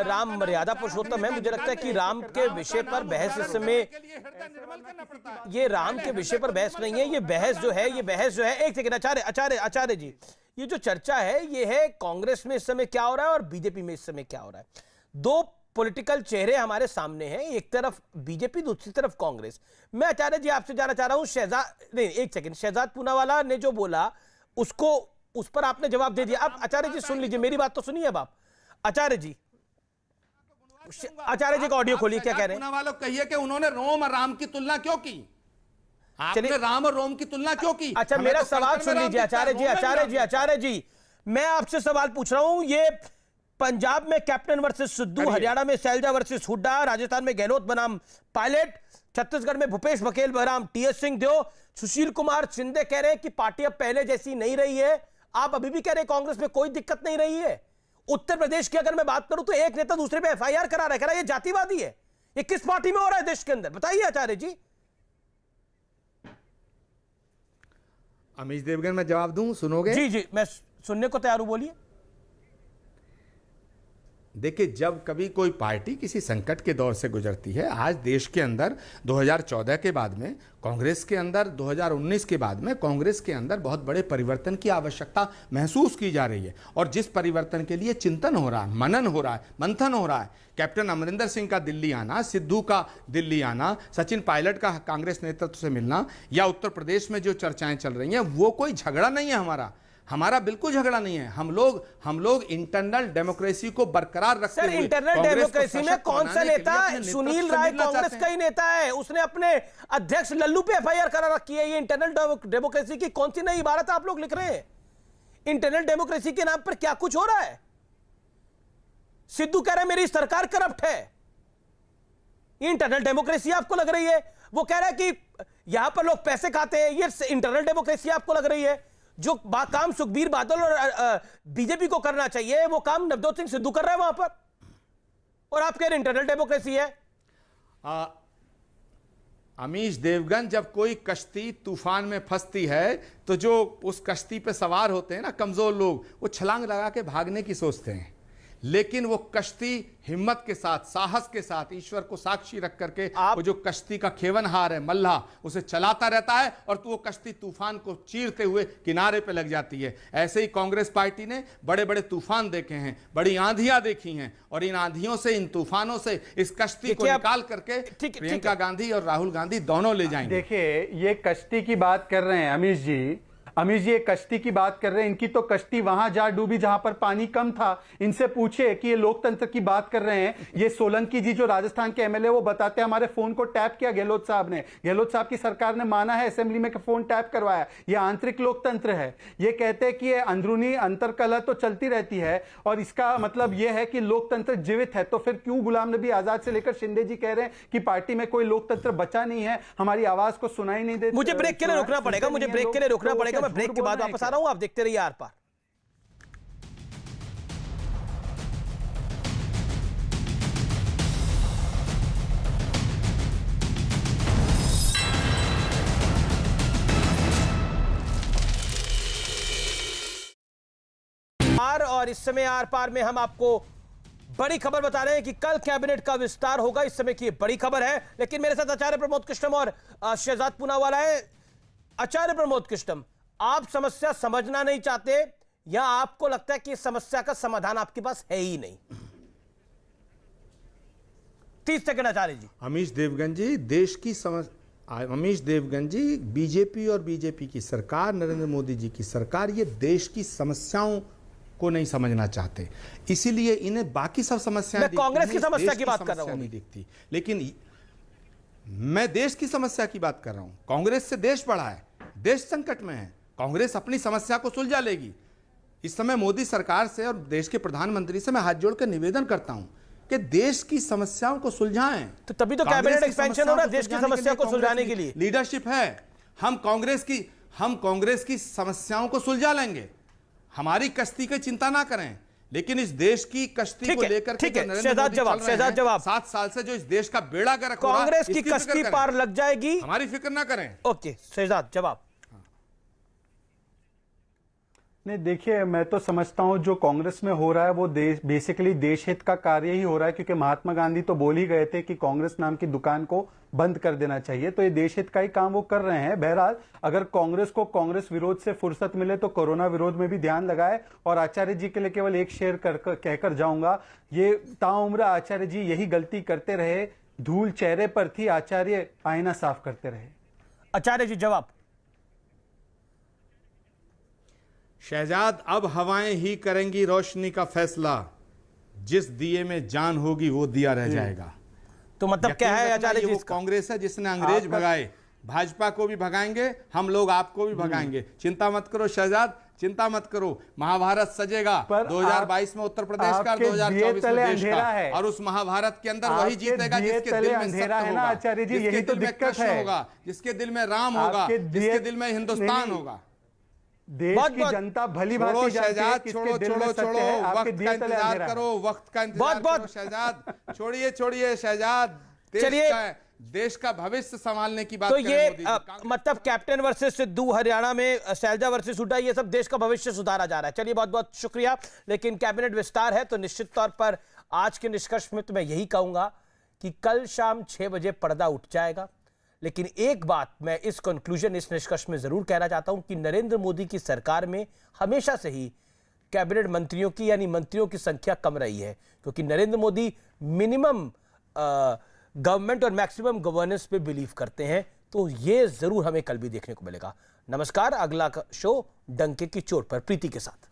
राम मर्यादा पुरुषोत्तम है। मुझे लगता है कि राम के विषय पर बहस इस समय, ये राम के विषय पर बहस नहीं है, ये बहस जो है एक सेकंड आचार्य जी, ये जो चर्चा है ये है कांग्रेस में इस समय क्या हो रहा है और बीजेपी में इस समय क्या हो रहा है। 2 पॉलिटिकल चेहरे हमारे सामने हैं, एक तरफ बीजेपी, दूसरी तरफ कांग्रेस। मैं आचार्य जी आपसे जानना चाह रहा हूं, शहजाद पूनावाला ने जो बोला उसको, उस पर आपने जवाब दे दिया। अब आचार्य जी सुन लीजिए, मेरी बात तो सुनिए अब आप। आचार्य जी का ऑडियो खोलिए, क्या कह रहे हैं? पूनावाला कहिए कि उन्होंने रोम और राम की तुलना क्यों की? आपने राम और रोम की तुलना क्यों की? अच्छा, मेरा सवाल सुन लीजिए आचार्य जी, मैं आपसे सवाल पूछ रहा हूं। ये पंजाब में कैप्टन वर्सेस सिद्धू, हरियाणा में शैलजा वर्सेस हुड्डा, राजस्थान में गहलोत बनाम पायलट, छत्तीसगढ़ में भूपेश बघेल बनाम टीएस सिंहदेव। सुशील कुमार शिंदे कह रहे हैं कि पार्टी अब पहले जैसी नहीं रही है। आप अभी भी कह रहे हैं कांग्रेस में कोई दिक्कत नहीं रही है। उत्तर प्रदेश की अगर मैं बात करूं तो एक नेता दूसरे पे एफआईआर करा रहा है, कह रहा है ये जातिवादी है। ये किस पार्टी में हो रहा है देश के अंदर, बताइए आचार्य जी। अमीश देवगन, मैं जवाब दूं, सुनोगे? जी जी, मैं सुनने को तैयार हूं, बोलिए। देखिए, जब कभी कोई पार्टी किसी संकट के दौर से गुजरती है, आज देश के अंदर 2014 के बाद में कांग्रेस के अंदर, 2019 के बाद में कांग्रेस के अंदर बहुत बड़े परिवर्तन की आवश्यकता महसूस की जा रही है। और जिस परिवर्तन के लिए चिंतन हो रहा है, मनन हो रहा है, मंथन हो रहा है, कैप्टन अमरिंदर सिंह का दिल्ली आना, सिद्धू का दिल्ली आना, सचिन पायलट का कांग्रेस नेतृत्व से मिलना, या उत्तर प्रदेश में जो चर्चाएं चल रही हैं, वो कोई झगड़ा नहीं है। हमारा बिल्कुल झगड़ा नहीं है। हम लोग इंटरनल डेमोक्रेसी को बरकरार रखते हुए, इंटरनल डेमोक्रेसी में कौन सा नेता, सुनील राय कांग्रेस का ही नेता है, उसने अपने अध्यक्ष लल्लू पे एफआईआर करा रखी है। ये इंटरनल डेमोक्रेसी की कौन सी नई इबारत आप लोग लिख रहे हैं? इंटरनल डेमोक्रेसी के नाम पर क्या कुछ हो रहा है? सिद्धू कह रहा है मेरी सरकार करप्ट है, ये इंटरनल डेमोक्रेसी आपको लग रही है। वो कह रहा है कि यहां पर लोग पैसे खाते हैं, ये इंटरनल डेमोक्रेसी आपको लग रही है। जो काम सुखबीर बादल और बीजेपी को करना चाहिए वो काम नवजोत सिंह सिद्धू कर रहा है वहां पर, और आप कह रहे इंटरनल डेमोक्रेसी है। अमीश देवगन, जब कोई कश्ती तूफान में फंसती है तो जो उस कश्ती पे सवार होते हैं ना कमजोर लोग, वो छलांग लगा के भागने की सोचते हैं, लेकिन वो कश्ती हिम्मत के साथ, साहस के साथ, ईश्वर को साक्षी रख करके वो जो कश्ती का खेवनहार है, मल्लाह, उसे चलाता रहता है और तो वो कश्ती तूफान को चीरते हुए किनारे पे लग जाती है। ऐसे ही कांग्रेस पार्टी ने बड़े बड़े तूफान देखे हैं, बड़ी आंधियां देखी हैं, और इन आंधियों से, इन तूफानों से इस कश्ती को निकाल करके प्रियंका गांधी और राहुल गांधी दोनों ले जाएंगे। देखिए, ये कश्ती की बात कर रहे हैं अमीश जी, ये कश्ती की बात कर रहे हैं। इनकी तो कश्ती वहां जा डूबी जहां पर पानी कम था। इनसे पूछे कि ये लोकतंत्र की बात कर रहे हैं। ये सोलंकी जी जो राजस्थान के एमएलए, वो बताते हैं हमारे फोन को टैप किया गहलोत साहब ने, गहलोत साहब की सरकार ने माना है असेंबली में कि फोन टैप करवाया। ये आंतरिक लोकतंत्र है। ये कहते हैं कि ये अंदरूनी अंतरकलह तो चलती रहती है, और इसका मतलब ये है कि लोकतंत्र जीवित है। तो फिर क्यों गुलाम नबी आजाद से लेकर शिंदे जी कह रहे हैं कि पार्टी में कोई लोकतंत्र बचा नहीं है, हमारी आवाज को सुनाई नहीं देती? मुझे ब्रेक के लिए रुकना पड़ेगा, ब्रेक के बाद वापस आ रहा हूं, आप देखते रहिए आर पार। और इस समय आर पार में हम आपको बड़ी खबर बता रहे हैं कि कल कैबिनेट का विस्तार होगा। इस समय की बड़ी खबर है, लेकिन मेरे साथ आचार्य प्रमोद कृष्णम और शहजाद पूनावाला है। आचार्य प्रमोद कृष्णम, आप समस्या समझना नहीं चाहते, या आपको लगता है कि इस समस्या का समाधान आपके पास है ही नहीं? 30 सेकंड आचार्य जी। अमीश देवगन जी, देश की अमीश देवगन जी, बीजेपी और बीजेपी की सरकार, नरेंद्र मोदी जी की सरकार, ये देश की समस्याओं को नहीं समझना चाहते, इसीलिए इन्हें बाकी सब समस्याएं, मैं कांग्रेस की समस्या की बात कर रहा हूं, नहीं दिखती, लेकिन मैं देश की समस्या की बात कर रहा हूं। कांग्रेस से देश बड़ा है, देश संकट में है, कांग्रेस अपनी समस्या को सुलझा लेगी। इस समय मोदी सरकार से और देश के प्रधानमंत्री से मैं हाथ जोड़कर निवेदन करता हूं कि देश की समस्याओं को सुलझाएं। तो तभी तो कैबिनेट एक्सपेंशन हो रहा है, देश की समस्या को सुलझाने के लिए। लीडरशिप है, हम कांग्रेस की समस्याओं को सुलझा लेंगे। हमारी कश्ती की चिंता ना करें, लेकिन इस देश की कश्ती को लेकर के शहजाद जवाब 7 साल से जो इस देश का बेड़ा गर्क हो रहा है, कांग्रेस की कश्ती पार लग जाएगी, हमारी फिक्र ना करें। ओके, शहजाद जवाब। नहीं, देखिए, मैं तो समझता हूं जो कांग्रेस में हो रहा है वो बेसिकली देश हित का कार्य ही हो रहा है, क्योंकि महात्मा गांधी तो बोल ही गए थे कि कांग्रेस नाम की दुकान को बंद कर देना चाहिए। तो ये देश हित का ही काम वो कर रहे हैं। बहरहाल, अगर कांग्रेस को कांग्रेस विरोध से फुर्सत मिले तो कोरोना विरोध में भी ध्यान लगाए। और आचार्य जी के लिए केवल एक शेर कहकर जाऊंगा, ये ताउम्र आचार्य जी यही गलती करते रहे, धूल चेहरे पर थी, आचार्य आईना साफ करते रहे। आचार्य जी जवाब। शहजाद, अब हवाएं ही करेंगी रोशनी का फैसला, जिस दिए में जान होगी वो दिया रह जाएगा। तो मतलब क्या है आचार्य जी? वो कांग्रेस है जिसने अंग्रेज भगाए, भाजपा को भी भगाएंगे हम लोग, आपको भी भगाएंगे। चिंता मत करो शहजाद, चिंता मत करो, महाभारत सजेगा 2022 में उत्तर प्रदेश का, 2024 में देश का, और उस महाभारत के अंदर वही जीतेगा जिसके दिल में सत्य होगा, आचार्य जी, यही तो दिक्कत है। होगा, जिसके दिल में राम होगा, जिसके दिल में हिंदुस्तान होगा। देश की जनता भली भांति जानती है किसके दिल में सत्य है। आपके दिए तले अंधेरा है। करो, वक्त का इंतजार करो शहजाद, छोड़िए शहजाद, देश का भविष्य संभालने की बात तो ये मतलब कैप्टन वर्सेस सिद्धू, हरियाणा में शैलजा वर्सेस हुड्डा, ये सब देश का भविष्य सुधारा जा रहा है। चलिए बहुत बहुत शुक्रिया। लेकिन कैबिनेट विस्तार है तो निश्चित तौर पर आज के निष्कर्ष में तो मैं यही कहूंगा कि कल शाम 6 बजे पर्दा उठ जाएगा। लेकिन एक बात मैं इस कंक्लूजन, इस निष्कर्ष में जरूर कहना चाहता हूं कि नरेंद्र मोदी की सरकार में हमेशा से ही कैबिनेट मंत्रियों की यानी मंत्रियों की संख्या कम रही है, क्योंकि नरेंद्र मोदी मिनिमम गवर्नमेंट और मैक्सिमम गवर्नेंस पे बिलीव करते हैं। तो ये जरूर हमें कल भी देखने को मिलेगा। नमस्कार, अगला शो डंके की चोट पर प्रीति के साथ।